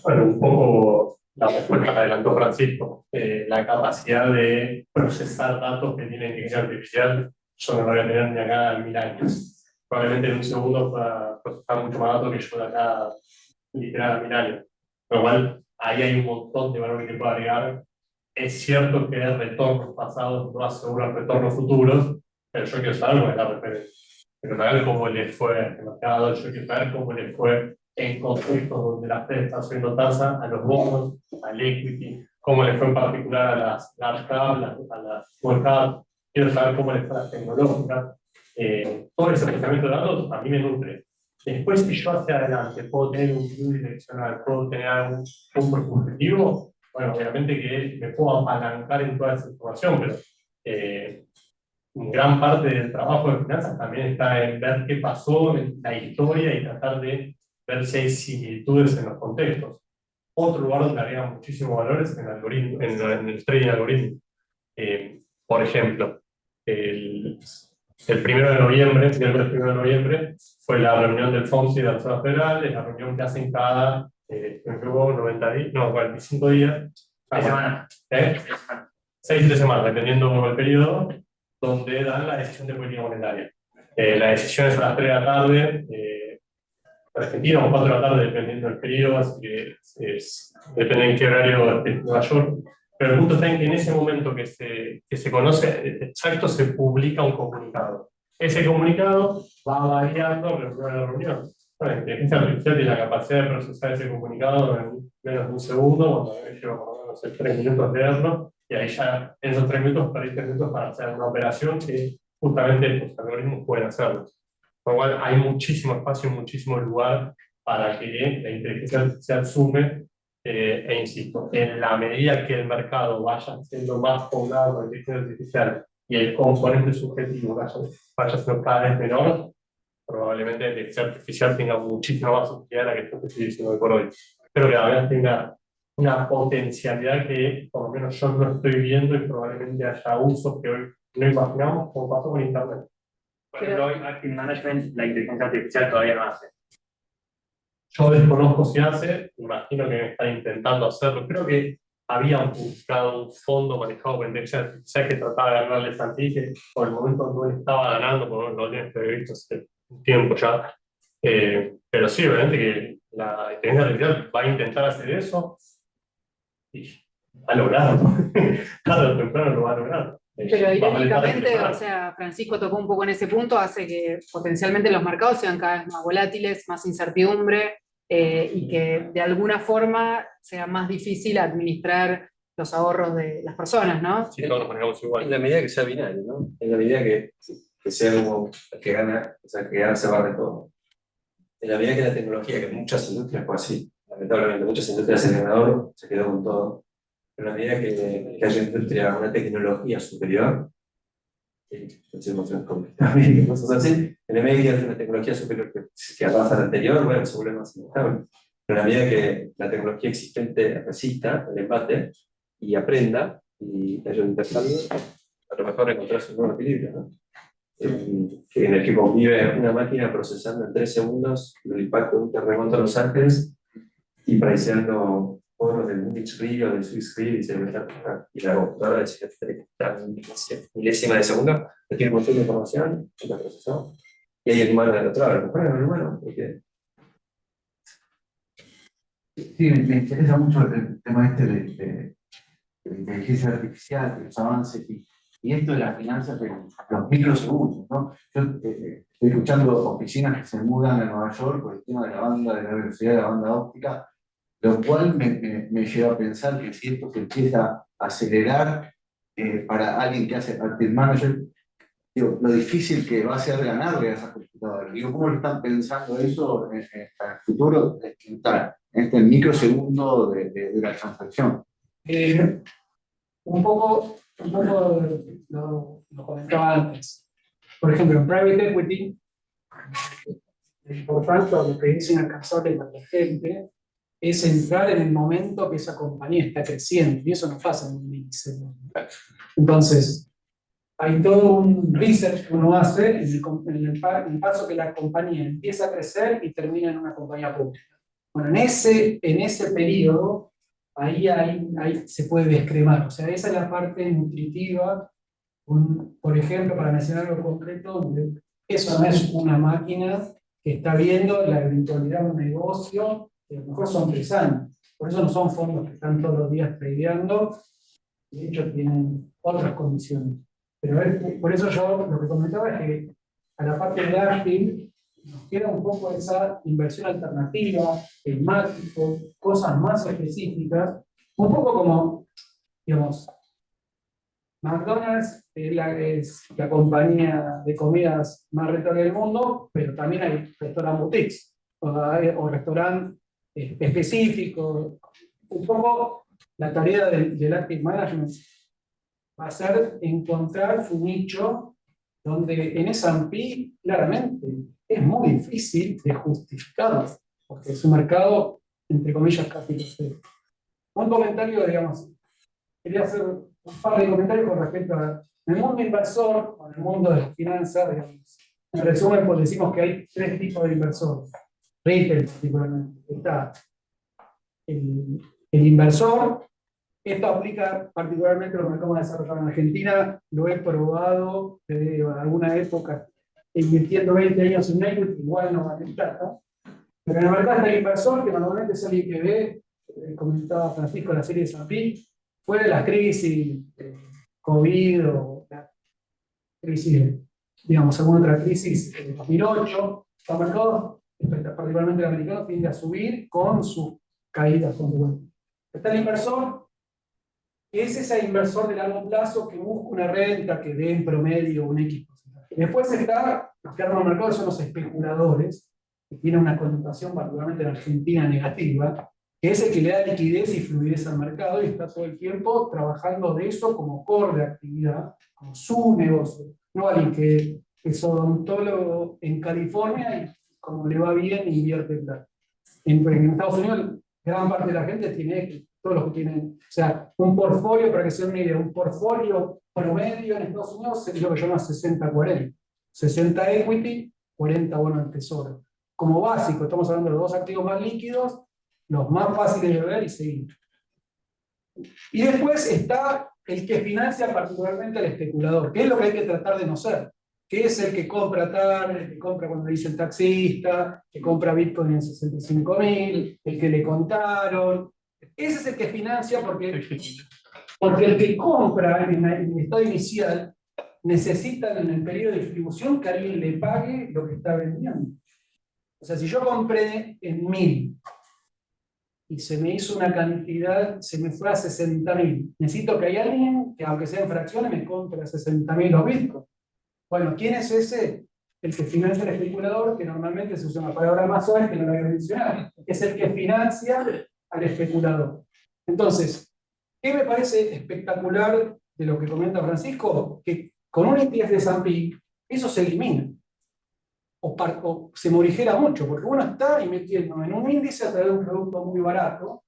Bueno, un poco la respuesta que adelantó Francisco. La capacidad de procesar datos que tiene inteligencia artificial, yo no lo voy a tener ni acá en 1000 años. Probablemente en un segundo pueda procesar mucho más datos que yo de acá literal a 1000 años. Con lo cual, ahí hay un montón de valor que puedo agregar. Es cierto que retornos pasados no aseguran retornos futuros, pero yo quiero saber cómo es la referencia. Quiero saber cómo le fue al mercado, yo quiero saber cómo le fue en contextos donde la Fed está subiendo tasa a los bonos, al equity, cómo le fue en particular a las large cap, a las small cap. Quiero saber cómo le fue a las tecnológicas. Todo ese procesamiento de datos a mí me nutre. Después, si yo hacia adelante puedo tener un view direccional, puedo tener algún punto objetivo, bueno, obviamente que me puedo apalancar en toda esa información, pero gran parte del trabajo de finanzas también está en ver qué pasó en la historia y tratar de ver si hay similitudes en los contextos. Otro lugar donde agrega muchísimo valor es en el algoritmo, en el trading algoritmo. Por ejemplo, el 1 de noviembre, miércoles 1 de noviembre, fue la reunión del FOMC de la Reserva Federal, es la reunión que hacen cada 90 días, no, 45 días. 6 semanas. 6 semanas, dependiendo del periodo, donde dan la decisión de política monetaria. La decisión es a las 3 de la tarde, Argentina, o 4 de la tarde, dependiendo del periodo, así que depende en qué horario de Nueva York. Pero el punto está en que en ese momento que se conoce exacto, se publica un comunicado. Ese comunicado va variando alrededor de la reunión. Bueno, la inteligencia artificial tiene la capacidad de procesar ese comunicado en menos de un segundo, cuando lleva por lo menos 3 minutos leerlo, y ahí ya en esos 3 minutos perdí 3 minutos para hacer una operación que justamente estos algoritmos pueden hacerlo. Por lo cual hay muchísimo espacio, muchísimo lugar para que la inteligencia artificial sume, e insisto, en la medida que el mercado vaya siendo más poblado con inteligencia artificial y el componente subjetivo vaya siendo cada vez menor, probablemente la inteligencia artificial tenga muchísima más utilidad de la que estoy diciendo hoy por hoy. Pero que además tenga una potencialidad que por lo menos yo no estoy viendo y probablemente haya usos que hoy no imaginamos, como pasó con Internet. Por ejemplo, hoy Active Management, la inteligencia artificial todavía no hace. Yo desconozco si hace, imagino que están intentando hacerlo. Creo que habían buscado un fondo manejado por inteligencia artificial que trataba de ganarle a Santi, que por el momento no le estaba ganando, por lo menos lo he visto hace un tiempo ya. Pero sí, obviamente que la inteligencia artificial va a intentar hacer eso y va a lograrlo. Tarde o temprano lo va a lograr. Pero irónicamente, o sea, Francisco tocó un poco en ese punto, hace que potencialmente los mercados sean cada vez más volátiles, más incertidumbre, y que de alguna forma sea más difícil administrar los ahorros de las personas, ¿no? Sí, todos nos manejamos igual. En la medida que sea binario, ¿no? En la medida que sea como el que gana, o sea, el que gana se barre todo. En la medida que la tecnología, que muchas industrias fue así, lamentablemente muchas industrias el ganador se quedó con todo. Pero en la medida que haya industria, una tecnología superior, cosas así, en la medida que haya una tecnología superior que arrasa la anterior, bueno, se vuelve más inestable. Pero en la medida que la tecnología existente resista el embate y aprenda y haya un intercambio, a lo mejor encontrarse un nuevo equilibrio, ¿no? En el que convive una máquina procesando en 3 segundos el impacto de un terremoto en Los Ángeles y priceando foros del Munich Re o del Swiss Re y la computadora de milésima de segundo que tiene un montón de información y la procesó. Y hay el humano del otro lado, a lo mejor es el humano, porque sí, me interesa mucho el tema este de la inteligencia artificial, de los avances, y y esto de las finanzas de los microsegundos, ¿no? Yo estoy escuchando oficinas que se mudan a Nueva York por el tema de la banda, de la velocidad de la banda óptica, lo cual me lleva a pensar que si esto se empieza a acelerar para alguien que hace active manager, digo, lo difícil que va a ser ganarle a esas computadoras. Digo, ¿cómo lo están pensando eso en el futuro? En este microsegundo de la transacción. Un poco lo comentaba antes. Por ejemplo, en private equity, por tanto, lo que es inalcanzable para la gente es entrar en el momento que esa compañía está creciendo, y eso no pasa en un milisegundo. Entonces, hay todo un research que uno hace en el paso que la compañía empieza a crecer y termina en una compañía pública. Bueno, en ese periodo, ahí se puede descremar. O sea, esa es la parte nutritiva. Por ejemplo, para mencionar algo concreto, donde eso no es una máquina que está viendo la eventualidad de un negocio, que a lo mejor son 3 años. Por eso no son fondos que están todos los días tradeando, de hecho tienen otras condiciones. Pero por eso yo lo que comentaba es que a la parte de active nos queda un poco esa inversión alternativa, temático, cosas más específicas, un poco como, digamos, McDonald's es la compañía de comidas más rentable del mundo, pero también hay restaurantes boutiques o restaurantes específicos. Un poco la tarea del Active Management va a ser encontrar su nicho donde en S&P claramente es muy difícil de justificarlo, porque es un mercado, entre comillas, capitalista. Un comentario, digamos, quería hacer un par de comentarios con respecto a el mundo inversor, o en el mundo de las finanzas, digamos. En resumen, pues decimos que hay 3 tipos de inversores, retail particularmente. Está el inversor. Esto aplica particularmente a los mercados desarrollados en Argentina. Lo he probado desde alguna época, invirtiendo 20 años en equity, igual no vale plata. Pero en el mercado está el inversor, que normalmente es alguien que ve, comentaba Francisco, la serie de S&P, fuera de las crisis, COVID o la crisis, digamos, alguna otra crisis, 2008, los mercados, particularmente el americano, tiende a subir con sus caídas. Está el inversor, que es ese inversor de largo plazo que busca una renta que dé en promedio un X porcentaje. Después está, los que arman el mercado son los especuladores, que tienen una connotación particularmente en Argentina negativa, que es el que le da liquidez y fluidez al mercado y está todo el tiempo trabajando de eso como core de actividad, como su negocio. No alguien que es odontólogo en California y como le va bien invierte plata. En Estados Unidos, gran parte de la gente tiene, todos los que tienen, o sea, un portfolio, para que se den una idea, un portfolio promedio en Estados Unidos es lo que llama 60-40. 60 equity, 40 bonos del tesoro. Como básico, estamos hablando de los 2 activos más líquidos, los más fáciles de ver y seguir. Y después está el que financia particularmente al especulador, que es lo que hay que tratar de no ser, que es el que compra tarde, el que compra cuando dice el taxista, que compra Bitcoin en 65.000, el que le contaron. Ese es el que financia porque el que compra en el estado inicial necesita en el periodo de distribución que alguien le pague lo que está vendiendo. O sea, si yo compré en 1.000 y se me hizo una cantidad, se me fue a 60.000. Necesito que haya alguien que, aunque sea en fracciones, me compre a 60.000 los bitcoins. Bueno, ¿quién es ese? El que financia al especulador, que normalmente se usa una palabra más suave que no la voy a mencionar. Es el que financia al especulador. Entonces, ¿qué me parece espectacular de lo que comenta Francisco? Que con un ETF de S&P, eso se elimina. O se morigera mucho, porque uno está metiendo en un índice a través de un producto muy barato,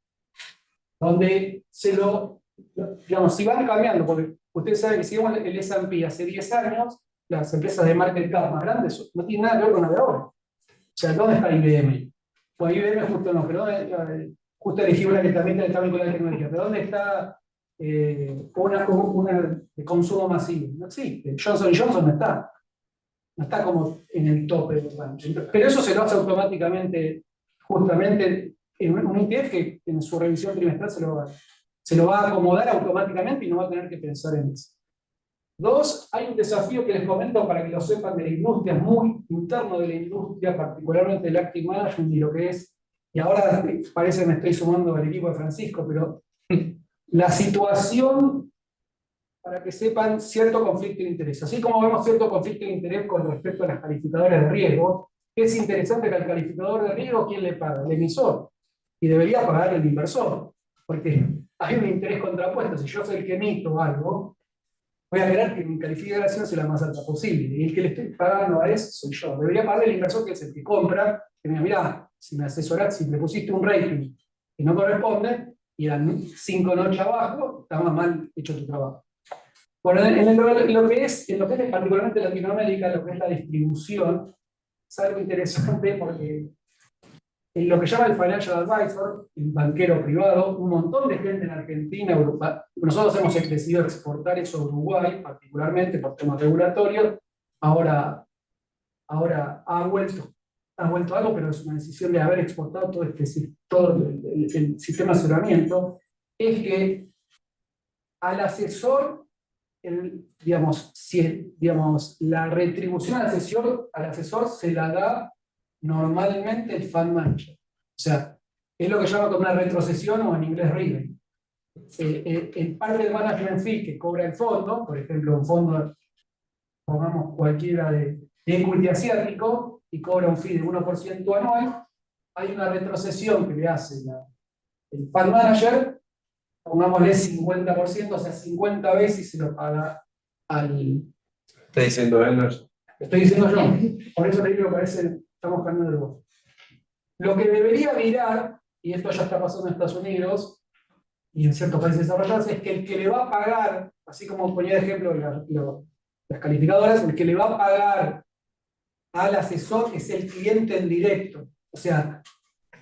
donde digamos, si van cambiando, porque ustedes saben que si vemos el S&P hace 10 años, las empresas de market cap más grandes no tienen nada que ver con la de ahora. O sea, ¿dónde está IBM? Pues IBM justo no, pero justo elegí una que también tiene que ver con la tecnología, pero ¿dónde está una de consumo masivo? No existe. Johnson & Johnson no está. No está como en el tope de los bancos. Pero eso se lo hace automáticamente, justamente, en un ETF que en su revisión trimestral se lo va a acomodar automáticamente y no va a tener que pensar en eso. Dos, hay un desafío que les comento para que lo sepan de la industria, muy interno de la industria, particularmente el Active Management y lo que es, y ahora parece que me estoy sumando al equipo de Francisco, pero la situación, para que sepan, cierto conflicto de interés. Así como vemos cierto conflicto de interés con respecto a las calificadoras de riesgo, es interesante que al calificador de riesgo, ¿quién le paga? El emisor. Y debería pagar el inversor, porque hay un interés contrapuesto. Si yo soy el que emito algo, voy a querer que mi calificación sea la más alta posible. Y el que le estoy pagando a eso soy yo. Debería pagar el inversor, que es el que compra, que me diga, mira, si me asesorás, si me pusiste un rating que no corresponde, y eran 5 noches abajo, estaba mal hecho tu trabajo. Bueno, en lo que es particularmente Latinoamérica, lo que es la distribución, es algo interesante porque en lo que llama el financial advisor, el banquero privado, un montón de gente en Argentina, Europa, nosotros hemos decidido exportar eso a Uruguay, particularmente por temas regulatorios, ahora ha vuelto algo, pero es una decisión de haber exportado todo el sistema de asesoramiento, es que al asesor, la retribución al asesor se la da normalmente el fund manager. O sea, es lo que llama como una retrocesión o en inglés rebate. El parte del management fee que cobra el fondo, por ejemplo, un fondo, pongamos cualquiera de equity asiático, y cobra un fee de 1% anual, hay una retrocesión que le hace el fund manager, pongámosle 50%, o sea, 50 veces se lo paga al... Está diciendo él, no yo. Estoy diciendo yo, por eso le digo que parece estamos cambiando de voz. Lo que debería mirar, y esto ya está pasando en Estados Unidos y en ciertos países desarrollados, es que el que le va a pagar, así como ponía de ejemplo las calificadoras, el que le va a pagar al asesor es el cliente en directo. O sea,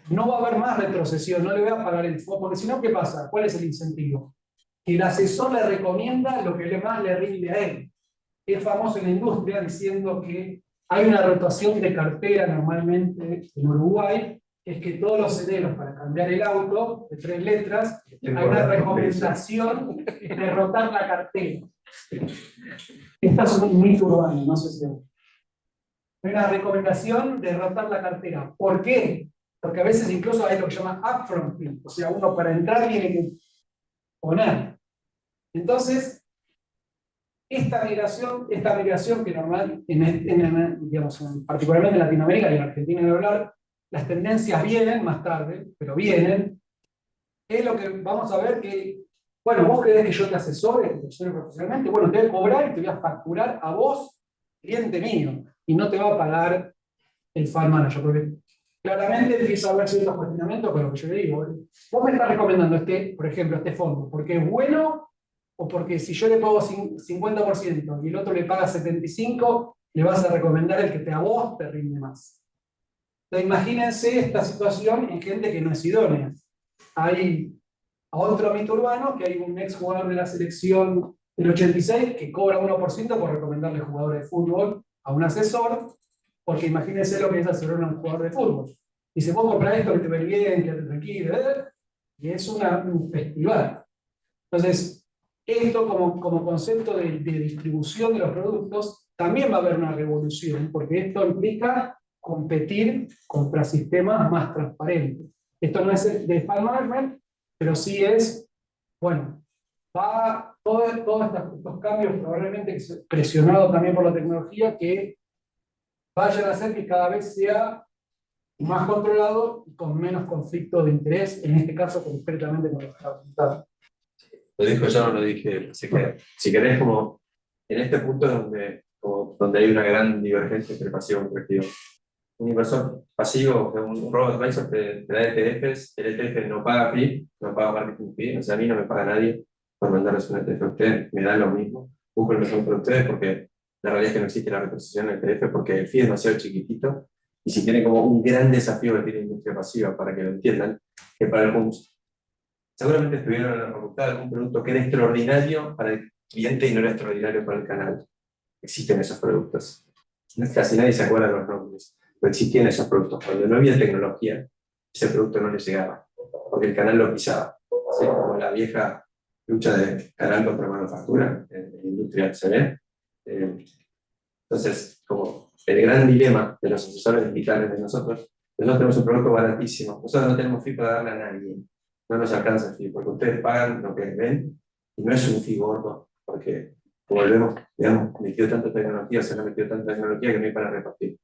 no va a haber más retrocesión, no le voy a pagar el fondo, porque si no, ¿qué pasa? ¿Cuál es el incentivo? Que el asesor le recomienda lo que más le rinde a él. Es famoso en la industria diciendo que hay una rotación de cartera normalmente en Uruguay, que es que todos los CDRs para cambiar el auto, de 3 letras, hay una recomendación de rotar la cartera. Esta es un mito urbano, no sé si hay una recomendación de rotar la cartera. ¿Por qué? Porque a veces incluso hay lo que se llama upfront fee, o sea, uno para entrar tiene que poner. Entonces, esta migración que normal, particularmente en Latinoamérica y en Argentina de hablar, las tendencias vienen más tarde, pero vienen, es lo que vamos a ver que, bueno, vos querés que yo te asesore profesionalmente, bueno, te voy a cobrar y te voy a facturar a vos, cliente mío, y no te va a pagar el fund manager, porque claramente empieza a haber ciertos cuestionamientos con lo que yo le digo. Vos me estás recomendando por ejemplo, este fondo, porque es bueno, o porque si yo le pago 50% y el otro le paga 75%, le vas a recomendar el que a vos te rinde más. Entonces, imagínense esta situación en gente que no es idónea. Hay a otro mito urbano que hay un ex jugador de la selección del 86 que cobra 1% por recomendarle jugadores de fútbol a un asesor, porque imagínense lo que es asesorar a un jugador de fútbol. Dice, vos comprar esto que te ve bien, que te requiere, y es un festival. Entonces, esto como concepto de distribución de los productos, también va a haber una revolución, porque esto implica competir contra sistemas más transparentes. Esto no es de fund management, pero sí es, bueno, todos estos cambios probablemente presionados también por la tecnología, que vayan a hacer que cada vez sea más controlado y con menos conflicto de interés, en este caso concretamente con los resultados. Lo dijo yo, no lo dije. Así que, si querés, como en este punto donde hay una gran divergencia entre pasivo y activo. Un inversor pasivo, un robo-advisor te da ETFs, el ETF no paga fee, no paga marketing fee, o sea, a mí no me paga nadie por mandarles un ETF a ustedes, me da lo mismo, busco el mejor para ustedes porque la realidad es que no existe la reposición del ETF porque el fee es demasiado chiquitito y si tiene como un gran desafío que tiene la industria pasiva, para que lo entiendan, que para algunos seguramente estuvieron a buscar algún producto que era extraordinario para el cliente y no era extraordinario para el canal. Existen esos productos. Casi nadie se acuerda de los nombres, pero existían esos productos. Cuando no había tecnología, ese producto no le llegaba, porque el canal lo pisaba. ¿Sí? Como la vieja lucha de canal contra manufactura en la industria se ve. Entonces, como el gran dilema de los asesores digitales de nosotros tenemos un producto baratísimo, nosotros no tenemos fee para darle a nadie, no nos alcanza el fee, porque ustedes pagan lo que ven, y no es un fee gordo, porque como vemos, digamos, metido tanta tecnología, se ha metido tanta tecnología que no hay para repartir.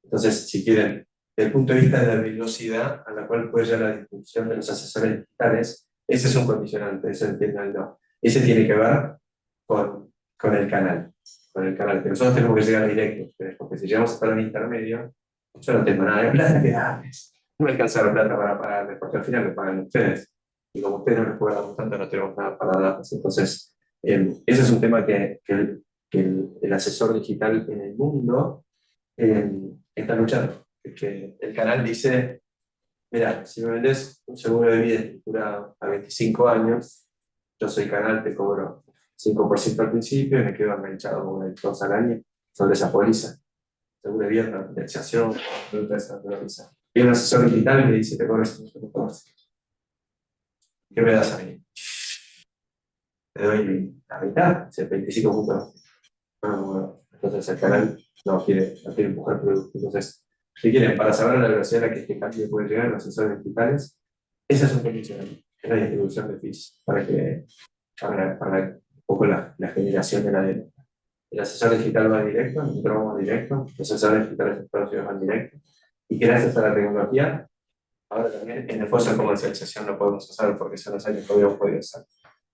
Entonces, si quieren, desde el punto de vista de la velocidad a la cual puede llegar la distribución de los asesores digitales, ese es un condicionante, ese entiende el no. Ese tiene que ver con el canal, que nosotros tenemos que llegar directo, porque si llegamos hasta el intermedio, yo no tengo nada de plata que darles, no me alcanza la plata para pagarles, porque al final me pagan ustedes, y como ustedes no les pueden tanto, no tenemos nada para darles. Entonces, ese es un tema que el asesor digital en el mundo está luchando, que el canal dice, mira, si me vendes un seguro de vida estructurado a 25 años, yo soy canal, te cobro 5% al principio y me quedo enganchado con una cosa al año sobre esa póliza. Seguro de vida, una financiación, producto de esa póliza. Y un asesor digital me dice, te cobro 5%. ¿Qué me das a mí? Te doy la mitad, el 25 puntos. Bueno, entonces el canal no quiere empujar productos. Entonces, si quieren, para saber la velocidad a la que este cambio puede llegar los asesores digitales, esa es un condicionante, es la distribución de fees, para un poco la generación de la demanda. El asesor digital va directo, nosotros vamos directo, los asesores digitales de Estados Unidos van directo, y gracias a la tecnología, ahora también en el esfuerzo de comercialización lo podemos usar, porque son los años que hubiéramos podido usar.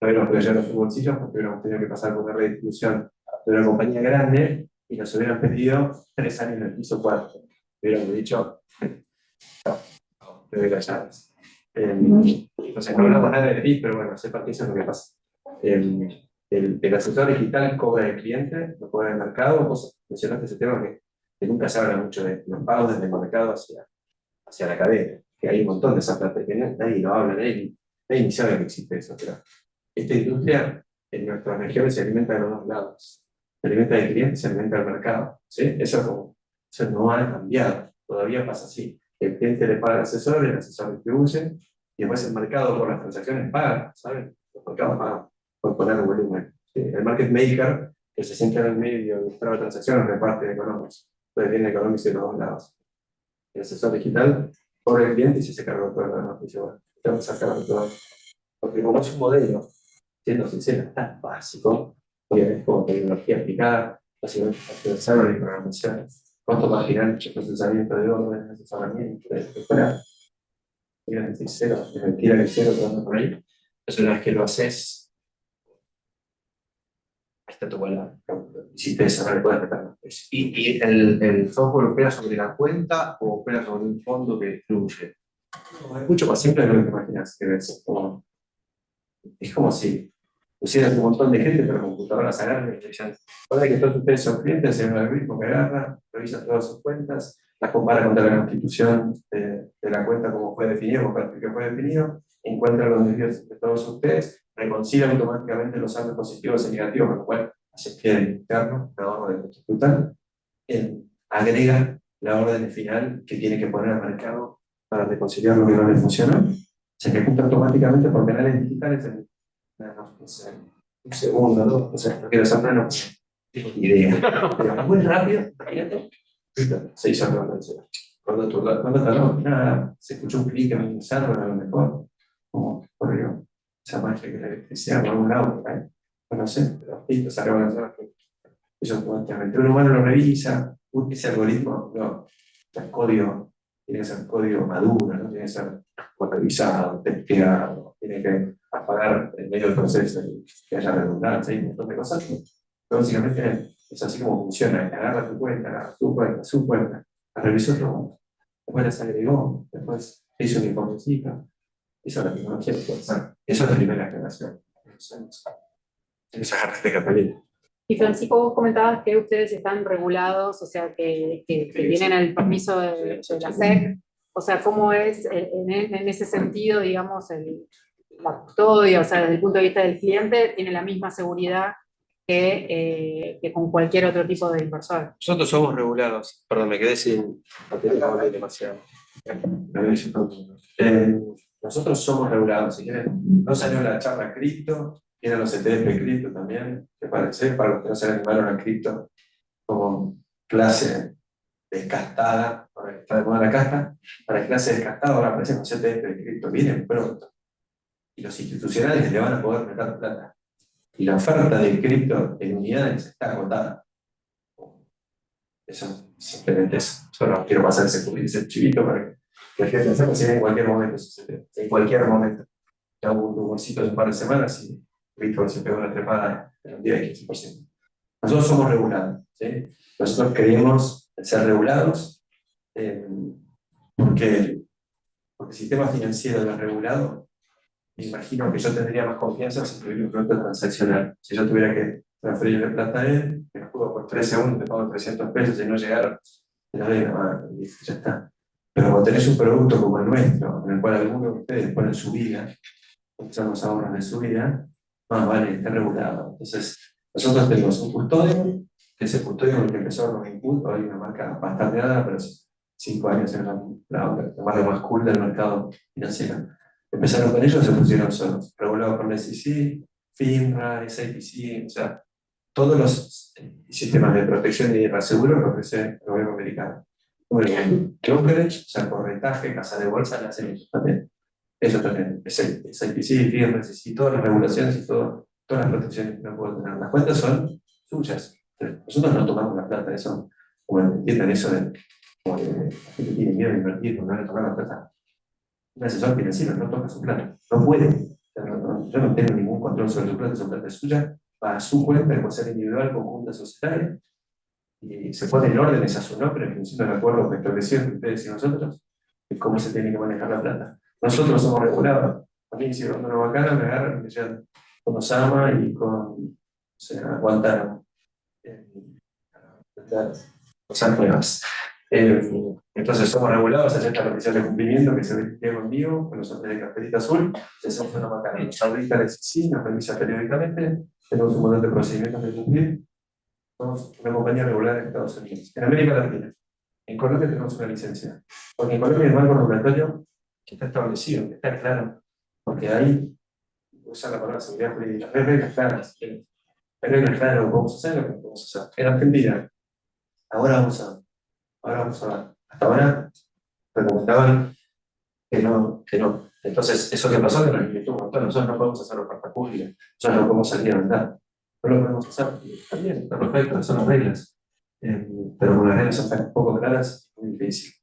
No hubiéramos podido llevar a sus bolsillos porque hubiéramos tenido que pasar por una redistribución de una compañía grande y nos hubieran pedido 3 años en el piso 4. Hubiéramos dicho, no, te doy las llaves. Entonces, no hablamos nada de ti, pero bueno, sepa que eso es lo que pasa. El asesor digital cobra del cliente, lo cobra del mercado. Vos mencionaste ese tema que nunca se habla mucho de los pagos desde el mercado hacia la cadena, que hay un montón de esas plata que nadie lo habla, nadie ni sabe que existe eso, pero esta industria en nuestras regiones se alimenta de los dos lados. Se alimenta del cliente, se alimenta del mercado. ¿Sí? Eso no ha cambiado, todavía pasa así. El cliente le paga al asesor, el asesor distribuye, y después el mercado por las transacciones paga, ¿saben? Los mercados pagan por poner volumen. ¿Sí? El market maker, que se sienta en el medio de la transacción, reparte economics. Entonces viene economics de los dos lados. El asesor digital cobra el cliente y se carga todo lo demás. Dice, bueno, tenemos que sacar todo. Porque como es un modelo, siendo sincero, tan básico, es como tecnología aplicada, básicamente desarrollo de programación, costo marginal, procesamiento de órdenes, asesoramiento, etcétera. Y es decir, cero, es mentira que cero, todo por ahí. Entonces, una vez que lo haces, ahí está tu bola. Hiciste eso, no le puedes meter más. ¿Y el software opera sobre la cuenta o opera sobre un fondo que distribuye? Es mucho más simple de lo que te imaginas. Es como si pusieras un montón de gente, pero computadoras agarran y te dicen, ahora que todos ustedes son clientes, hay un algoritmo que agarra, revisa todas sus cuentas, las compara contra la constitución de la cuenta como fue definido, con el que fue definido, encuentra los desvíos de todos ustedes, reconcilia automáticamente los saldos positivos y negativos, con lo cual hace queda interno la orden de ejecutar, agrega la orden final que tiene que poner al mercado para reconciliar lo que no le funcionó, se ejecuta automáticamente por canales digitales en un segundo, ¿no? O sea, no quiero hacer nada, no tengo ni idea. Pero muy rápido, imagínate, se hizo la transacción. Cuando tardó, nada, se escuchó un clic en un server, a lo mejor, como corrió esa magia que la electricidad por algún lado, no sé, pero listo, se acabó la zona. Eso automáticamente. Un humano lo revisa, ese algoritmo, no, el código tiene que ser código maduro, ¿no? Tiene que ser revisado, testeado, tiene que apagar en medio del proceso y que haya redundancia y un montón de cosas. Pero básicamente es así como funciona. Agarra tu cuenta, agarra su cuenta, la revisó todo, después las agregó, después hizo un informecito. Eso es la tecnología que puede hacer. Eso es la primera generación. Esa agarra de capelina. Y Francisco, vos comentabas que ustedes están regulados, o sea, que tienen el permiso de la SEC. O sea, ¿cómo es en ese sentido, digamos, la custodia? O sea, desde el punto de vista del cliente, tiene la misma seguridad que con cualquier otro tipo de inversor. Nosotros somos regulados. Perdón, me quedé sin batería demasiado. Nosotros somos regulados. Si quieren, no salió la charla cripto, Vienen los ETF de cripto también, que parece, para los que no se animaron a cripto como clase descastada, ahora que está de moda la casta, para clase descastada ahora aparecen los ETF de cripto, vienen pronto. Y los institucionales le van a poder meter plata. Y la oferta de cripto en unidades está agotada. Eso, simplemente eso. Solo quiero pasar ese chivito para que la gente sepa si en cualquier momento sucede. En cualquier momento. Ya hubo un rumorcito de un par de semanas y Bitcoin se pegó una trepada en un día de 15%. Nosotros somos regulados, ¿sí? Nosotros queremos ser regulados porque el sistema financiero no es regulado. Me imagino que yo tendría más confianza si tuviera un producto transaccional. Si yo tuviera que transferirle plata a él, me juego por 3 segundos, me pago 300 pesos y no llegaron, te la doy una mano y ya está. Pero cuando tenés un producto como el nuestro, en el cual algunos de ustedes ponen su vida, usan los ahorros de su vida, más vale, está regulado. Entonces, nosotros tenemos un custodio, que ese custodio con el que empezó con Input, hay una marca bastante dada, pero 5 años era la marca más cool del mercado financiero. Empezaron con ellos, se pusieron solos, regulados por la SEC, FINRA, SIPC, o sea, todos los sistemas de protección y de reaseguro que ofrece el gobierno americano. Bueno, brokerage, o sea, corretaje, casa de bolsa, la hacen ellos también. Ellos también, SIPC, FINRA, SEC, todas las regulaciones y todas las protecciones que no puedo tener. Las cuentas son suyas. Nosotros no tomamos la plata, eso, como entiendan eso de, como de la gente tiene miedo de invertir, porque no le tocan la plata. Un asesor financiero no toca su plata, no puede. Yo no tengo ningún control sobre su plata es suya, va a su cuenta, puede ser individual, conjunta, societaria, y se ponen órdenes a su nombre en función del acuerdo que establecieron entre ustedes y nosotros, de cómo se tiene que manejar la plata. Nosotros somos regulados. A mí, si cuando una bacana me agarran y me llevan con Osama y con, o sea, Guantánamo. Cosas nuevas. Entonces somos regulados, hay esta petición de cumplimiento que se verifica conmigo, con los hombres de carpetita azul, si hacemos una macana, nos audita el SEC, nos revisa periódicamente, tenemos un montón de procedimientos de cumplir, somos una compañía regulada en Estados Unidos. En América Latina, en Colombia tenemos una licencia, porque en Colombia el marco regulatorio que está establecido, que está claro, porque ahí, usan la palabra seguridad jurídica, hay reglas claras, hay reglas claras de lo que podemos hacer y lo que no podemos hacer. En Argentina, ahora vamos a ver. Hasta ahora recomendaban que no. Entonces, eso que pasó que nos limitó un montón. Nosotros no podemos hacer oferta pública, nosotros no podemos salir a vender. No lo podemos hacer. También, está perfecto, son las reglas. Pero como las reglas son tan poco claras, es muy difícil.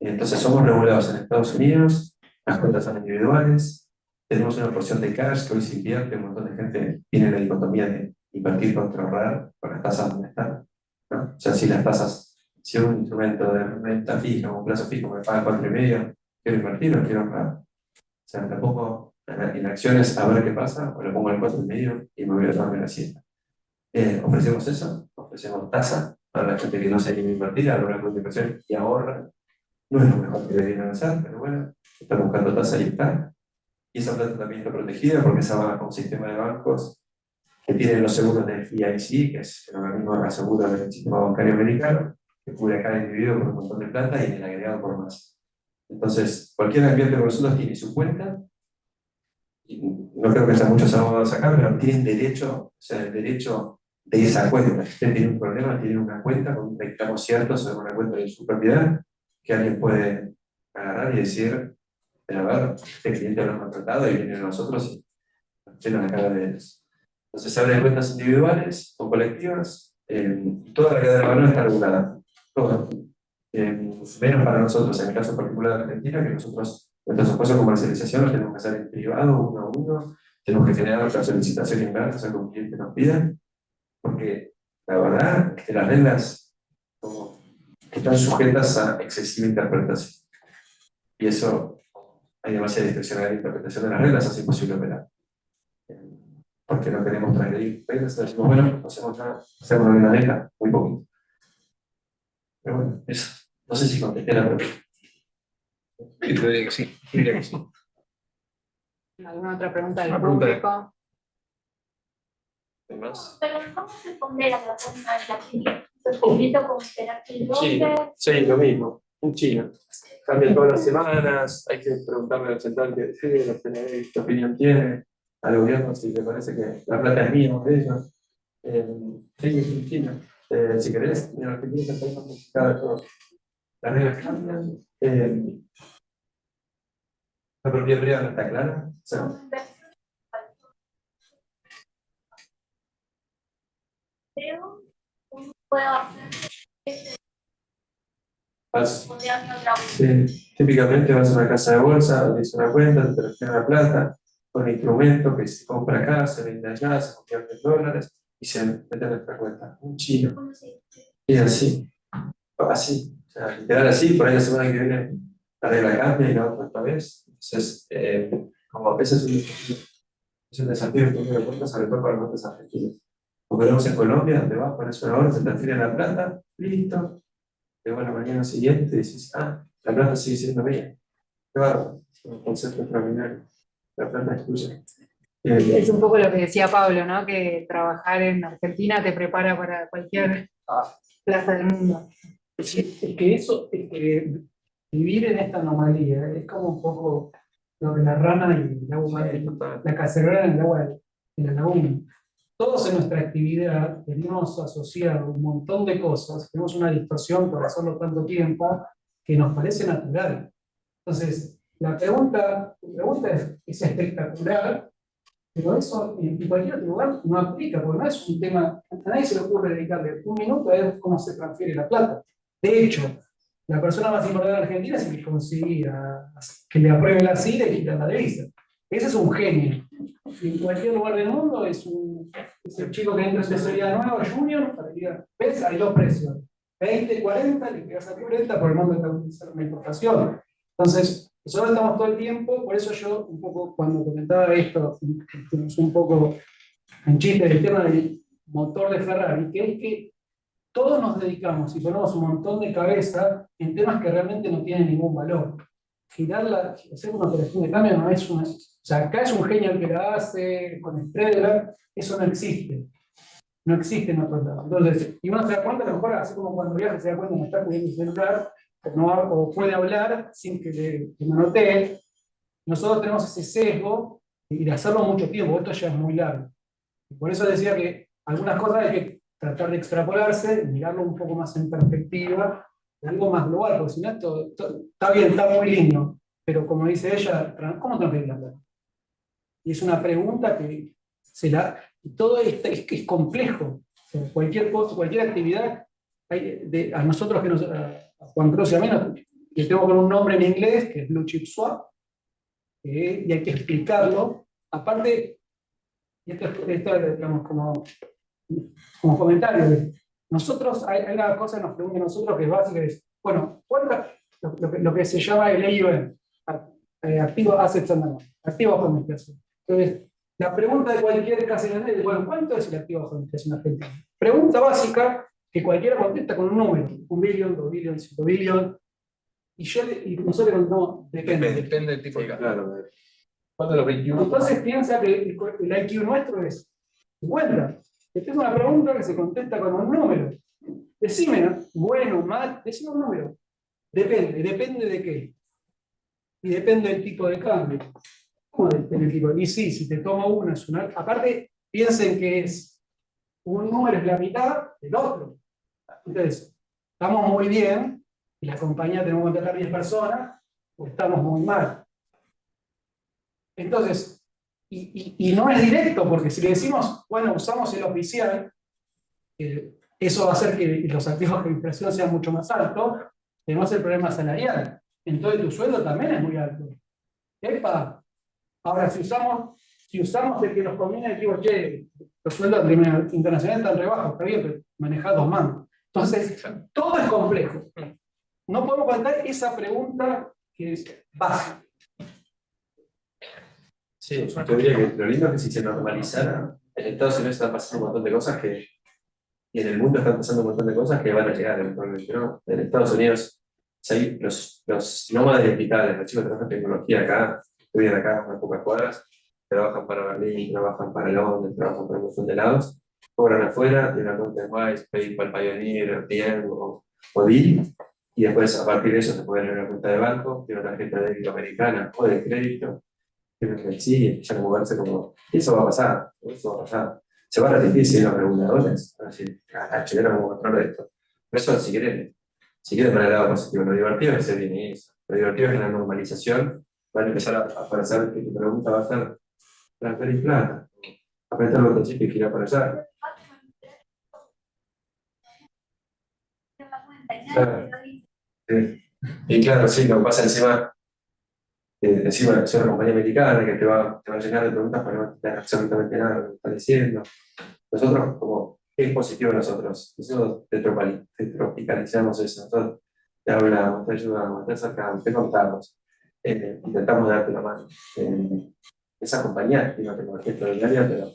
Entonces, somos regulados en Estados Unidos, las cuentas son individuales, tenemos una porción de cash que hoy se invierte, un montón de gente tiene la dicotomía de invertir contra ahorrar, con las tasas donde están, ¿no? O sea, si las tasas. Si es un instrumento de renta fija o un plazo fijo me paga 4,5, quiero invertir o quiero ahorrar. O sea, me pongo en acciones a ver qué pasa, o le pongo el 4,5 y me voy a tomar la siesta. Ofrecemos eso, ofrecemos tasa para la gente que no se anima a invertir, a lograr una inversión y ahorra. No es lo mejor que deberían hacer, pero bueno, están buscando tasa y está. Y esa plata también está protegida porque esa va con un sistema de bancos que tienen los seguros de FDIC, que es el organismo de aseguro del sistema bancario americano, que cubre a cada individuo por un montón de plata y en el agregado por más. Entonces, cualquier ambiente con nosotros tiene su cuenta, y no creo que sean muchos abogados acá, pero tienen derecho, o sea, el derecho de esa cuenta. Si usted tiene un problema, tiene una cuenta con un reclamo cierto sobre una cuenta de su propiedad, que alguien puede agarrar y decir, a ver, este cliente lo ha contratado y viene a nosotros y nos llenan la cara de ellos. Entonces, se abre de cuentas individuales o colectivas, toda la cadena de valor está regulada. Todo. Menos para nosotros, en el caso particular de Argentina, que nosotros, nuestros esfuerzos de comercialización los tenemos que hacer en privado, uno a uno, tenemos que generar nuestra solicitación inversa, o sea, como cliente nos pida, porque la verdad es que las reglas como, están sujetas a excesiva interpretación. Y eso, hay demasiada discrecionalidad de interpretación de las reglas, es imposible operar. Porque no queremos traer reglas, decimos, bueno, no hacemos nada, hacemos una letra, muy poquito. Pero bueno, eso. No sé si contesté la pregunta. Sí, te diría que sí. Diría que sí. ¿Alguna otra pregunta del Una pregunta. público? ¿Hay más? Pero ¿cómo responder a la pregunta de la China? ¿Suscrito con Interactive Broker? Sí, lo mismo, en China. Cambia todas las semanas, hay que preguntarle al central que sí, la CNB, qué opinión tiene. al gobierno si le parece que la plata es mía o de ellos. Sí, es en China. Si querés, en Argentina es el país más complicado de todos. Las reglas cambian. La propiedad privada no está clara. O sea, Creo, ¿cómo puedo hacer? Podría hacer otra sí, típicamente vas a una casa de bolsa, abrís una cuenta, te transfieren la plata, con instrumento que se compra acá, se vende allá, se convierte en dólares y se mete en nuestra cuenta. Un chino. ¿Cómo se dice? Y así, así, o sea, literal así, por ahí la semana que viene la regla cambia y la otra vez. Entonces, como a veces es un desafío en de cuentas, sobre todo para los argentinos. Como vemos en Colombia, donde vas, pones una hora, te transfieren la plata, listo. Luego a la mañana siguiente dices, ah, la plata sigue siendo mía. Qué bárbaro, es un concepto extraordinario. La plata es tuya. Es un poco lo que decía Pablo, ¿no? Que trabajar en Argentina te prepara para cualquier plaza del mundo. Es que eso, es que vivir en esta anomalía es como un poco lo de la rana y el agua, la cacerola en el agua de la laguna. Todos en nuestra actividad tenemos asociado un montón de cosas, tenemos una distorsión por hacerlo tanto tiempo que nos parece natural. Entonces, la pregunta es espectacular, pero eso en cualquier otro lugar no aplica, porque no es un tema, a nadie se le ocurre dedicarle un minuto a ver cómo se transfiere la plata. De hecho, la persona más importante de Argentina es el que conseguía que le apruebe la CIDE y quitar la divisa. Ese es un genio. En cualquier lugar del mundo es el chico que entra en tesorería nueva, junior, para que diga, ves, hay dos precios. 20, 40, le pegas a 40 por el mundo de una importación. Entonces, nosotros estamos todo el tiempo, por eso yo un poco cuando comentaba esto, un poco en chiste del tema del motor de Ferrari, que es que todos nos dedicamos y ponemos un montón de cabeza en temas que realmente no tienen ningún valor. Hacer una operación de cambio no es una... O sea, acá es un genio el que la hace, con estrella, eso no existe. No existe en otros lados. Entonces, y uno se da cuenta, a lo mejor, así como cuando viaja se da cuenta que no está pudiendo celular, o puede hablar sin que me notee. Nosotros tenemos ese sesgo y de hacerlo mucho tiempo, esto ya es muy largo. Y por eso decía que algunas cosas hay que tratar de extrapolarse, mirarlo un poco más en perspectiva, algo más global, porque si no, esto está bien, está muy lindo, pero como dice ella, ¿cómo transferir la plata? Y es una pregunta que todo es complejo. O sea, cualquier cosa, cualquier actividad, a nosotros a Juan Cruz y a mí, que tengo con un nombre en inglés, que es Blue Chip Swap, y hay que explicarlo. Aparte, y esto digamos, como comentario, nosotros, hay una cosa que nos preguntan nosotros que es básica, es, bueno, lo que se llama el AUM, Activo Assets Under Management, activo bajo administración. Entonces, la pregunta de cualquier casino es, bueno, ¿cuánto es el activo bajo administración argentina? Pregunta básica que cualquiera contesta con un número, 1 billón, 2 billones, 5 billones, y nosotros le contestamos, depende. Depende del tipo de cambio. Claro, ¿Cuándo los 21? Entonces piensa que el IQ nuestro es 50. Esta es una pregunta que se contesta con un número. Decime, bueno, mal, decime un número. Depende de qué. Y depende del tipo de cambio. ¿Cómo depende del tipo? Y sí, si te tomo uno es una. Aparte, piensen que es un número es la mitad del otro. Entonces, estamos muy bien, y la compañía tenemos que contratar 10 personas, o estamos muy mal. Entonces, y no es directo, porque si le decimos, bueno, usamos el oficial, eso va a hacer que los activos de inflación sean mucho más altos, tenemos el problema salarial. Entonces tu sueldo también es muy alto. ¡Epa! Ahora, si usamos el que nos conviene, digo, che, los sueldos internacionales están re bajos, está bien, pero manejás 2 mangos. Entonces, todo es complejo. No podemos contestar esa pregunta que es básica. sí, yo diría que lo lindo es que si se normalizara, en Estados Unidos están pasando un montón de cosas y en el mundo están pasando un montón de cosas que van a llegar eventualmente, ¿no? En Estados Unidos, si los nómadas digitales, los chicos que trabajan tecnología acá, estudian acá unas pocas cuadras, trabajan para Berlín, trabajan para Londres, trabajan para un montón de lados, cobran afuera, tienen una cuenta en Wise, PayPal, Pioneer, Diem o Bill, y después a partir de eso se pueden abrir una cuenta de banco, tiene una tarjeta de débito americana o de crédito, Pero que sí, empiezan a moverse como, y eso va a pasar, eso va a pasar. Se van a decir los reguladores, van a decir, yo no controlo esto. Pero eso, si quieren para el lado positivo, lo divertido es que se viene eso. Lo divertido es que la normalización va a empezar a aparecer, que tu pregunta va a ser transferir plata, apretar los botoncitos y girar para allá. Claro. Sí. Y claro, sí, lo que pasa encima es una compañía americana que te va a llenar de preguntas para no entender absolutamente nada de lo que está diciendo. Nosotros, como, ¿qué es positivo en nosotros? Nosotros te tropicalizamos eso. Nosotros te hablamos, te ayudamos, te acercamos, te contamos, intentamos darte la mano. Esa compañía tiene una tecnología extraordinaria, pero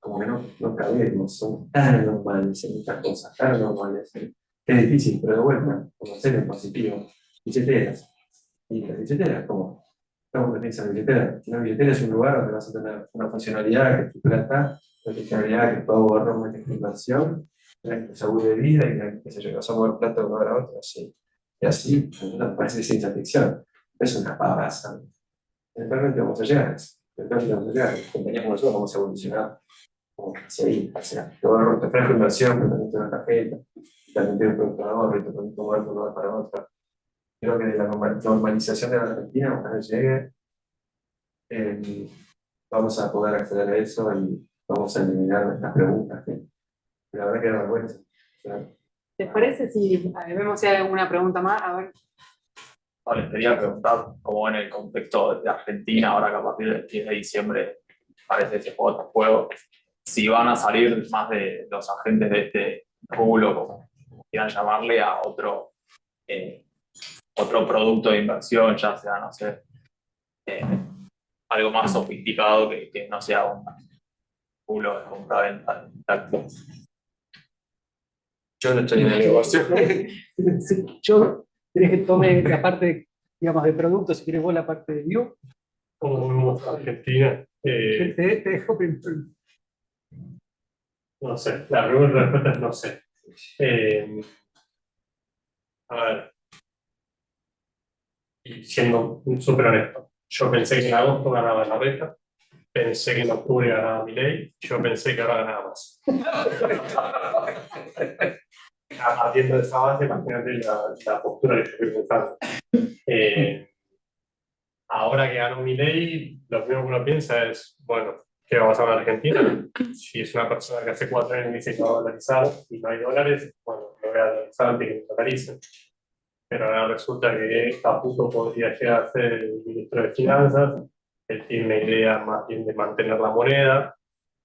como que no cabemos, son tan normales en muchas cosas, tan normales. Es difícil, pero de vuelta, conocer en positivo. Billeteras. Y las billeteras, ¿cómo? ¿Cómo piensa la billetera? Una billetera es un lugar donde vas a tener una funcionalidad que es tu plata, una funcionalidad que puedo borrar una inversión, un seguro de vida y que se yo, vas a mover plata de un lugar a otro, así. Y así, no parece ciencia ficción. Es una pavasa. Eventualmente vamos a llegar a eso. Eventualmente vamos a llegar. Las compañías como nosotros vamos a evolucionar como hacia ahí, hacia te ofrezco inversión, pero también tengo una tarjeta, también tengo un producto de ahorro y te permito mover de un lugar para otro. Creo que de la normalización de la Argentina, cuando llegue, vamos a poder acceder a eso y vamos a eliminar las preguntas que la verdad que da vergüenza. ¿Les parece si vemos si hay alguna pregunta más? A ver. Les quería preguntar, como en el contexto de Argentina, ahora que a partir del 10 de diciembre parece que se juega otro juego, si van a salir más de los agentes de este rublo, como quieran llamarle, a otro producto de inversión, ya sea, no sé, algo más sofisticado que no sea un rublo de compra-venta táctil. Yo no estoy en el negocio. Sí, yo, ¿querés que tome la parte, digamos, de productos, si querés vos la parte de view? Como vemos Argentina, Te dejo primero. no sé, la primera respuesta es no sé. A ver, y siendo súper honesto, yo pensé que en agosto ganaba la Reta, pensé que en octubre ganaba Milei, yo pensé que ahora ganaba más. Partiendo de esa base, imagínate la postura que yo estoy pensando. Ahora que ganó Milei, lo primero que uno piensa es, bueno, ¿qué va a pasar en Argentina? Si es una persona que hace 4 años dice que va a dolarizar y no hay dólares, bueno, lo voy a dolarizar antes que me dolaricen. Pero ahora resulta que Caputo podría llegar a ser el ministro de Finanzas, él tiene una idea más bien de mantener la moneda.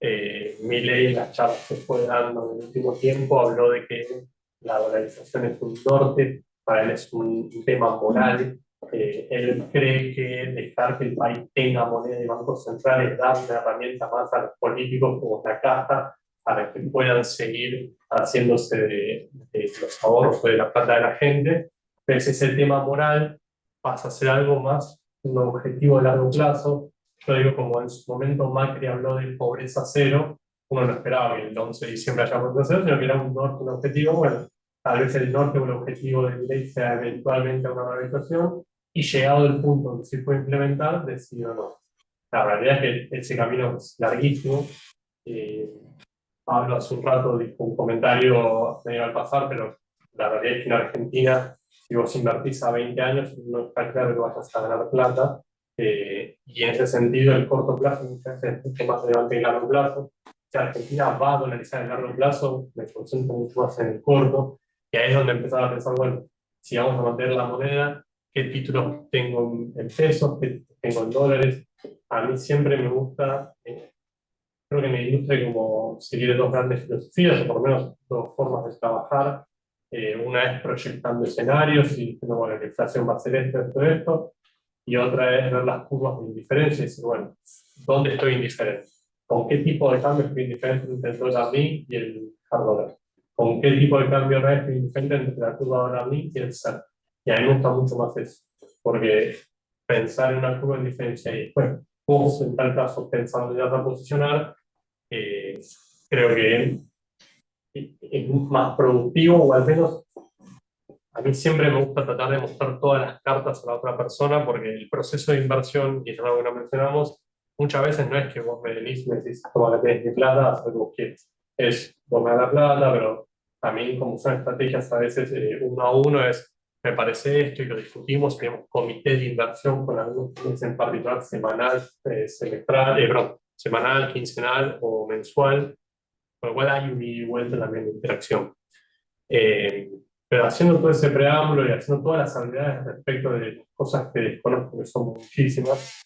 Milei, en las charlas que fue dando en el último tiempo, habló de que la dolarización es un norte, para él es un tema moral. Él cree que dejar que el país tenga moneda y bancos centrales da una herramienta más a los políticos como la caja para que puedan seguir haciéndose de los ahorros o de la plata de la gente. Pero ese tema moral pasa a ser algo más un objetivo a largo plazo. Yo digo, como en su momento Macri habló de pobreza cero, uno no esperaba que el 11 de diciembre haya pobreza cero, sino que era un norte, un objetivo. Bueno, tal vez el norte o el objetivo de ley sea eventualmente una organización, y llegado el punto donde se puede implementar, decidió no. La realidad es que ese camino es larguísimo. Pablo hace un rato dijo un comentario medio al pasar, pero la realidad es que en Argentina, si vos invertís a 20 años, no está claro que vayas a ganar plata. Y en ese sentido, el corto plazo muchas veces es mucho más relevante que el largo plazo. Si Argentina va a dolarizar el largo plazo, me concentro mucho más en el corto. Y ahí es donde empezaba a pensar, bueno, si vamos a mantener la moneda, ¿qué títulos tengo en pesos? ¿Qué tengo en dólares? A mí siempre me gusta, creo que me ilustre como seguir dos grandes filosofías, o por lo menos dos formas de trabajar. Una es proyectando escenarios y diciendo, bueno, la inflación va a ser esto, y otra es ver las curvas de indiferencia y decir, bueno, ¿dónde estoy indiferente? ¿Con qué tipo de cambio estoy indiferente entre el dólar NI y el hard dólar? ¿Con qué tipo de cambio real estoy indiferente entre la curva dólar NI y el SER? Y a mí me gusta mucho más eso, porque pensar en una curva de indiferencia y después, vos en tal caso pensando en otra posicionar, creo que es más productivo, o al menos a mí siempre me gusta tratar de mostrar todas las cartas a la otra persona porque el proceso de inversión, y es algo que no mencionamos, muchas veces no es que vos me venís y me decís, toma, que tenés mi plata, haz lo que vos quieres. Es, vos me das la plata, pero también como son estrategias a veces uno a uno es, me parece esto y lo discutimos, tenemos comité de inversión con algunos fines en particular semanal, semestral, semanal, quincenal o mensual, con lo cual hay un ida y vuelta también de interacción. Pero haciendo todo ese preámbulo y haciendo todas las habilidades respecto de cosas que desconozco, que son muchísimas,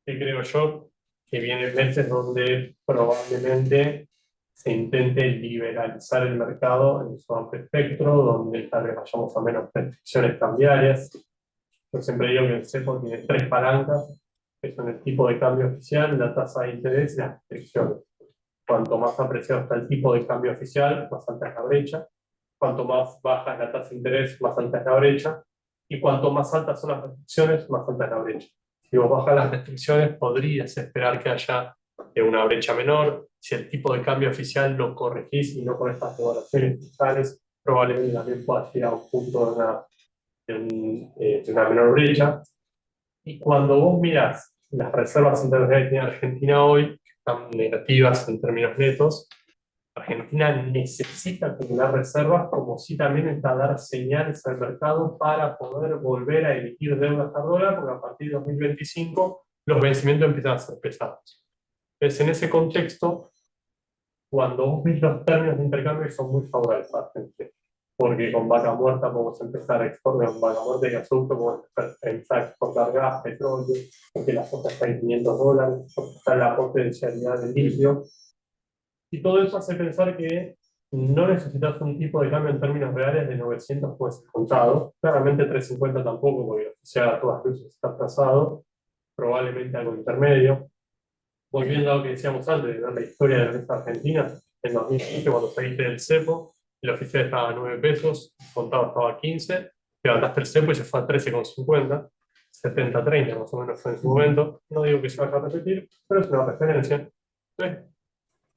que creo yo que vienen meses donde probablemente se intente liberalizar el mercado en su amplio espectro, donde tal vez vayamos a menos restricciones cambiarias. Yo siempre digo que el CEPO tiene 3 palancas, que son el tipo de cambio oficial, la tasa de interés y las restricciones. Cuanto más apreciado está el tipo de cambio oficial, más alta es la brecha. Cuanto más baja es la tasa de interés, más alta es la brecha. Y cuanto más altas son las restricciones, más alta es la brecha. Si vos bajas las restricciones, podrías esperar que haya una brecha menor. Si el tipo de cambio oficial lo corregís y no con estas devaluaciones fiscales, probablemente también puedas llegar a un punto de una menor brecha. Y cuando vos mirás las reservas internacionales que tiene Argentina hoy, que están negativas en términos netos, Argentina necesita acumular reservas como si también está a dar señales al mercado para poder volver a emitir deudas a dólar, porque a partir de 2025 los vencimientos empiezan a ser pesados. Entonces, en ese contexto, cuando vos ves los términos de intercambio son muy favorables para Argentina, porque con vaca muerta podemos empezar a exportar, con vaca muerta y gasoducto podemos empezar a exportar gas, petróleo, porque la cuota está en $500, porque está la potencialidad del litio. Y todo eso hace pensar que no necesitas un tipo de cambio en términos reales de 900 pues contado. Claramente 350 tampoco, porque o sea, a todas luces está atrasado. Probablemente algo intermedio. Volviendo a lo que decíamos antes, de ver la historia de la mesa argentina, en 2015 cuando saliste del cepo, el oficial estaba a 9 pesos, el contado estaba a 15, levantaste el cepo y se fue a 13,50, 70-30 más o menos fue en su momento. No digo que se vaya a repetir, pero es una referencia. Entonces,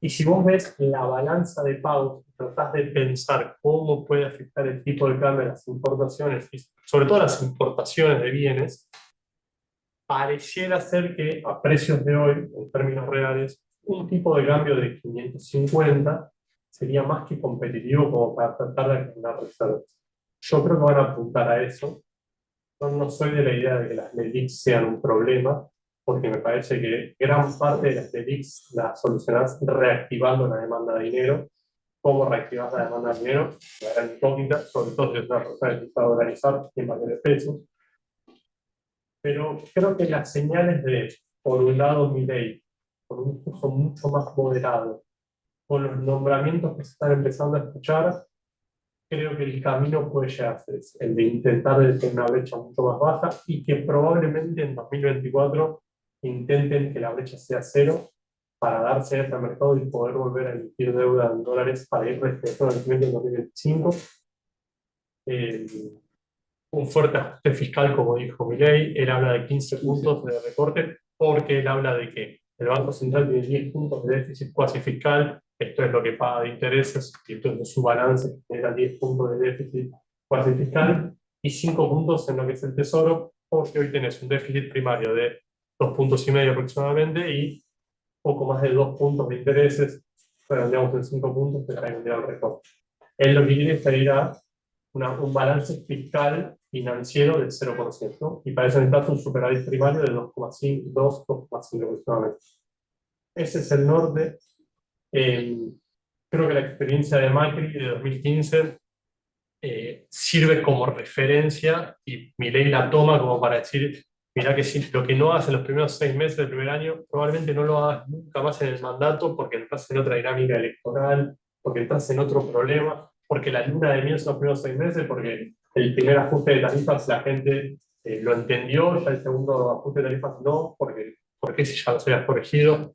y si vos ves la balanza de pagos, tratás de pensar cómo puede afectar el tipo de cambio de las importaciones, y sobre todo las importaciones de bienes, pareciera ser que a precios de hoy, en términos reales, un tipo de cambio de 550 sería más que competitivo como para tratar de acumular reservas. Yo creo que van a apuntar a eso. Yo no soy de la idea de que las LELIQs sean un problema, porque me parece que gran parte de las LELIQs las solucionás reactivando la demanda de dinero. ¿Cómo reactivas la demanda de dinero? La gran incógnita, sobre todo si es una persona que está dolarizar en valores pesos. Pero creo que las señales de, por un lado, Milei, con un discurso mucho más moderado, con los nombramientos que se están empezando a escuchar, creo que el camino puede llegar a ser el de intentar tener una brecha mucho más baja y que probablemente en 2024 intenten que la brecha sea cero para darse a este mercado y poder volver a emitir deuda en dólares para ir respetando el vencimiento en 2025. Un fuerte ajuste fiscal, como dijo Milei, él habla de 15 puntos de recorte, porque él habla de que el Banco Central tiene 10 puntos de déficit cuasi fiscal, esto es lo que paga de intereses, y entonces su balance genera 10 puntos de déficit cuasi fiscal, y 5 puntos en lo que es el Tesoro, porque hoy tenés un déficit primario de 2,5 puntos aproximadamente, y poco más de 2 puntos de intereses, redondeamos en 5 puntos, que traen el recorte. Él lo que quiere es pedir a un balance fiscal financiero del 0%, y para eso necesitas un superávit primario de 2,5 aproximadamente. Ese es el norte. Creo que la experiencia de Macri de 2015 sirve como referencia y Milei la toma como para decir, mirá que si lo que no haces en los primeros 6 meses del primer año, probablemente no lo hagas nunca más en el mandato porque entras en otra dinámica electoral, porque entras en otro problema, porque la luna de miel son los primeros 6 meses, porque el primer ajuste de tarifas la gente lo entendió, ya el segundo ajuste de tarifas no, porque si ya los habías corregido.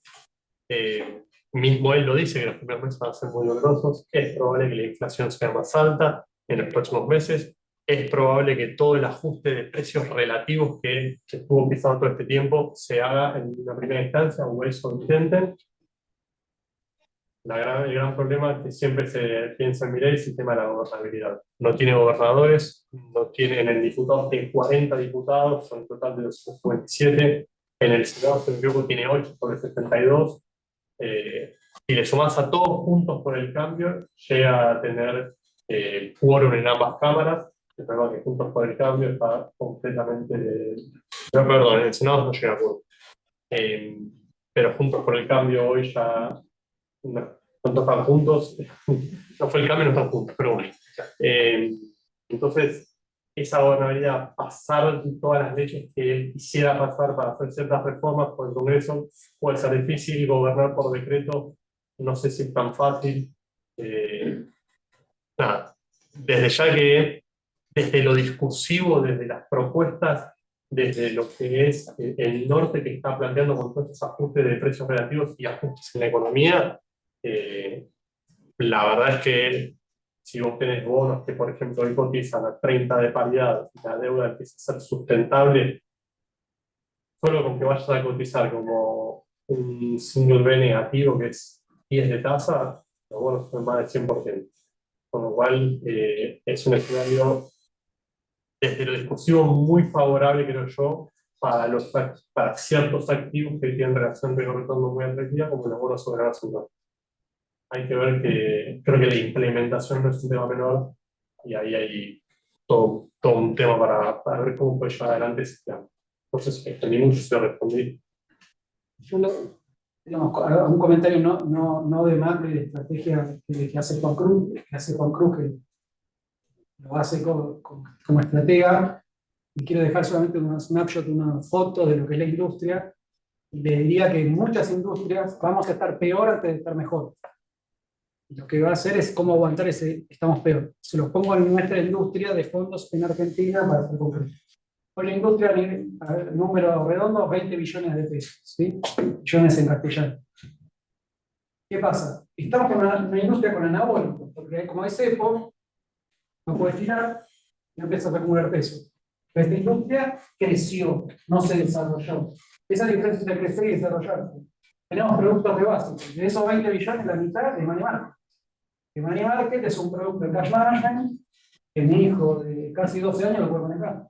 Mismo él lo dice, que los primeros meses van a ser muy dolorosos, es probable que la inflación sea más alta en los próximos meses, es probable que todo el ajuste de precios relativos que estuvo pisando todo este tiempo se haga en una primera instancia, o eso intenten. el gran problema es que siempre se piensa en Milei es el tema de la gobernabilidad. No tiene gobernadores, no tiene en el diputado, tiene 40 diputados, son un total de 257. En el Senado, si no me equivoco, tiene 8 sobre 72. Si le sumas a todos juntos por el cambio, llega a tener quórum en ambas cámaras. El problema es que Juntos por el Cambio está completamente. No, perdón, en el Senado no llega a quórum. Pero Juntos por el Cambio hoy ya no están juntos. No fue el cambio, no están juntos, pero bueno. Entonces, esa gobernabilidad, pasar todas las leyes que él quisiera pasar para hacer ciertas reformas por el Congreso, puede ser difícil. Gobernar por decreto, no sé si es tan fácil. Nada, desde ya que desde lo discursivo, desde las propuestas, desde lo que es el norte que está planteando con todos estos ajustes de precios relativos y ajustes en la economía, la verdad es que si vos tenés bonos que, por ejemplo, hoy cotizan a 30 de paridad y la deuda empieza a ser sustentable, solo con que vayas a cotizar como un single B negativo, que es 10 de tasa, los bonos son más del 100%. Con lo cual, es un escenario desde lo discursivo muy favorable, creo yo, para ciertos activos que tienen relación de retorno muy atractiva, como los bonos soberanos en dólares. Hay que ver que creo que la implementación no es un tema menor, y ahí hay todo un tema para ver cómo puede llevar adelante ese plan. Entonces, extendí mucho si lo respondí. Digamos, un comentario no de macro y de estrategia que hace Juan Cruz, que lo hace como estratega, y quiero dejar solamente una snapshot, una foto de lo que es la industria, y le diría que en muchas industrias vamos a estar peor antes de estar mejor. Y lo que va a hacer es cómo aguantar ese estamos peor. Se los pongo en nuestra industria de fondos en Argentina para ser concreto. Hoy la industria, a ver, número redondo, 20 billones de pesos, ¿sí? Billones en castellano. ¿Qué pasa? Estamos con una industria con anabólicos, porque como hay cepo, no puedes tirar y empiezas a acumular peso. Esta industria creció, no se desarrolló. Esa es la diferencia entre crecer y desarrollarse. Tenemos productos de base. De esos 20 billones, la mitad es money market. El money market es un producto de cash management que mi hijo de casi 12 años lo puede manejar.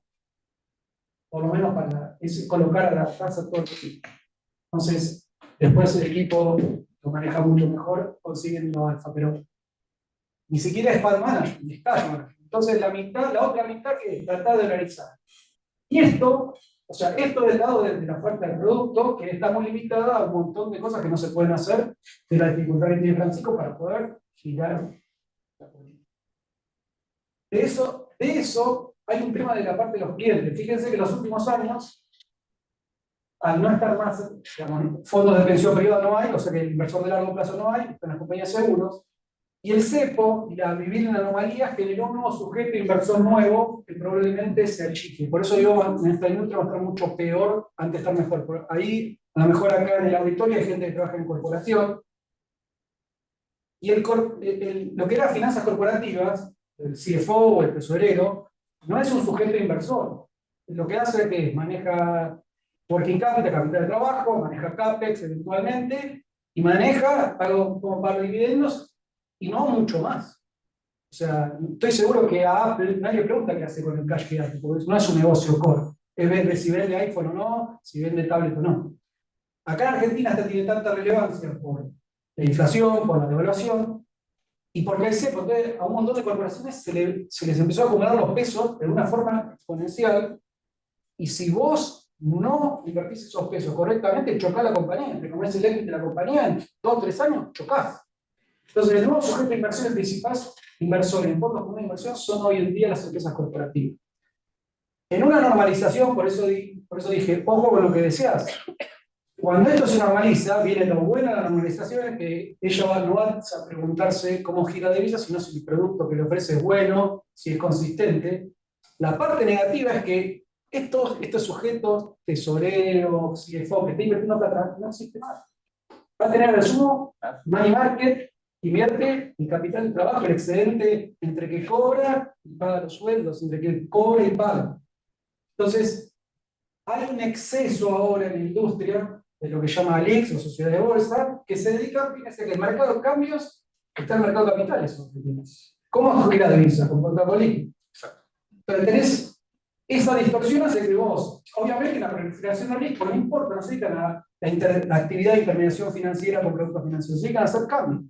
Por lo menos para colocar a la tasa todo el tiempo. Entonces, después el equipo lo maneja mucho mejor consiguiendo alfa, pero ni siquiera es fund management, es cash management. Entonces, la otra mitad que es tratar de organizar. Y esto, o sea, esto del lado de la oferta del producto, que está muy limitada a un montón de cosas que no se pueden hacer, de la dificultad que tiene Francisco para poder girar la política. De eso hay un tema de la parte de los clientes. Fíjense que en los últimos años, al no estar más, digamos, fondos de pensión privada no hay, o sea que el inversor de largo plazo no hay, están las compañías de seguros, y el cepo, y la vivir en anomalía, generó un nuevo sujeto inversor nuevo que probablemente se achique. Por eso digo, en esta industria va a estar mucho peor antes de estar mejor. Por ahí, a lo mejor acá en el auditorio hay gente que trabaja en corporación, y lo que era finanzas corporativas, el CFO o el tesorero, no es un sujeto inversor. Lo que hace es que maneja working capital de trabajo, maneja CAPEX eventualmente, y maneja algo como para dividendos, y no mucho más. O sea, estoy seguro que a Apple nadie pregunta qué hace con el cash que hace, porque no es un negocio core. Es ver si vende iPhone o no, si vende tablet o no. Acá en Argentina esta tiene tanta relevancia por la inflación, por la devaluación, y porque a un montón de corporaciones se les empezó a acumular los pesos de una forma exponencial, y si vos no invertís esos pesos correctamente, chocás la compañía, te comés el equity de la compañía, en 2 o 3 años chocás. Entonces, el nuevo sujeto de inversión principal, inversores en fondos con una inversión, son hoy en día las empresas corporativas. En una normalización, por eso dije, ojo con lo que deseas. Cuando esto se normaliza, viene lo bueno de la normalización, es que ella no va a preguntarse cómo gira de vida, sino si el producto que le ofrece es bueno, si es consistente. La parte negativa es que estos sujetos, tesoreros, CFO, que está invirtiendo plata, no existe más. Va a tener el sumo, money market, invierte el capital de trabajo, el excedente entre que cobra y paga los sueldos, entre que cobra y paga. Entonces, hay un exceso ahora en la industria de lo que llama ALIX o sociedades de bolsa, que se dedican, fíjense que el mercado de cambios está en el mercado de capitales. ¿Cómo escogir la divisa? Con portafolio. Pero tenés esa distorsión hace que vos, obviamente la planificación de riesgo no importa, no se dedican a la actividad de intermediación financiera con productos financieros, se dedican a hacer cambios.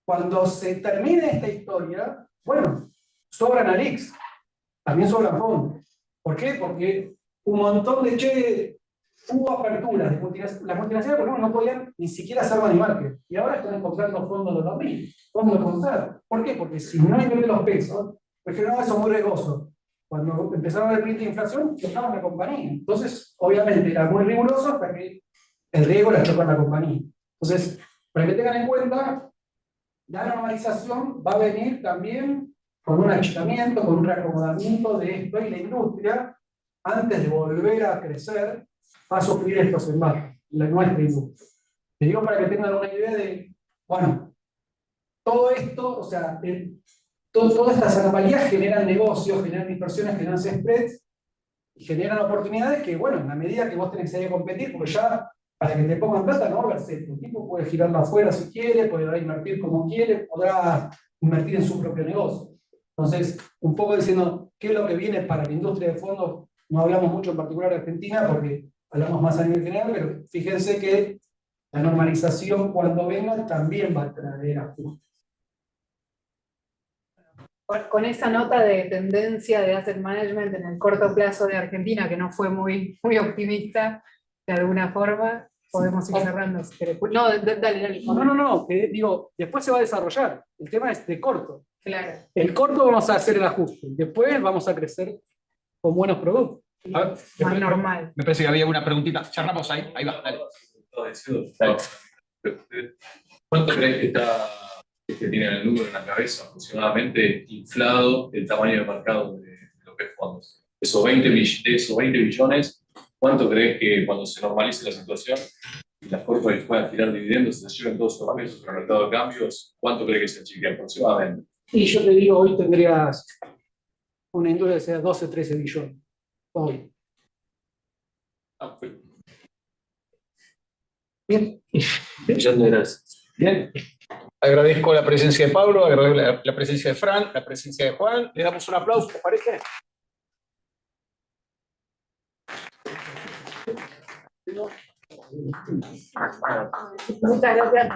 Cuando se termine esta historia, bueno, sobran ALIX, también sobran fondos. ¿Por qué? Porque un montón de hubo aperturas de multinacionales. Las multinacionales, por ejemplo, no podían ni siquiera hacer money market. Y ahora están encontrando fondos de 2000. ¿Cómo encontrar? ¿Por qué? Porque si no invierten los pesos, porque no, eso es muy riesgoso. Cuando empezaron a ver print de inflación, tocaban la compañía. Entonces, obviamente, era muy riguroso hasta que el riesgo la chocó a la compañía. Entonces, para que tengan en cuenta, la normalización va a venir también con un achicamiento, con un reacomodamiento de esto y la industria, antes de volver a crecer, va a sufrir estos embates, la nuestra industria. Les digo para que tengan una idea de, bueno, todo esto, o sea, todas estas anomalías generan negocios, generan inversiones, generan spreads y generan oportunidades que, bueno, en la medida que vos tenés que salir a competir, porque ya para que te pongan plata no va a haber sexo. El tipo puede girarla afuera si quiere, podrá invertir como quiere, podrá invertir en su propio negocio. Entonces, un poco diciendo qué es lo que viene para la industria de fondos, no hablamos mucho en particular de Argentina porque hablamos más a nivel general, pero fíjense que la normalización cuando venga también va a traer ajustes. Con esa nota de tendencia de asset management en el corto plazo de Argentina, que no fue muy optimista de alguna forma, podemos ir cerrando. No, dale. No, digo, después se va a desarrollar. El tema es de corto. Claro. El corto vamos a hacer el ajuste. Después vamos a crecer con buenos productos. A ver, Más normal. Me parece que había una preguntita. Cerramos ahí. Ahí va, dale. ¿Cuánto crees que tiene el número en la cabeza aproximadamente inflado el tamaño de mercado de lo que es fondos? De esos 20 billones, ¿cuánto crees que cuando se normalice la situación y las corporaciones puedan tirar dividendos, se lleven todos sus cambios sobre el mercado de cambios? ¿Cuánto crees que se achique aproximadamente? Y yo te digo, hoy tendrías una industria que sea 12, 13 billones. Hoy. Bien. Bien. Agradezco la presencia de Pablo, agradezco la presencia de Fran, la presencia de Juan. Le damos un aplauso, ¿te parece? Muchas gracias.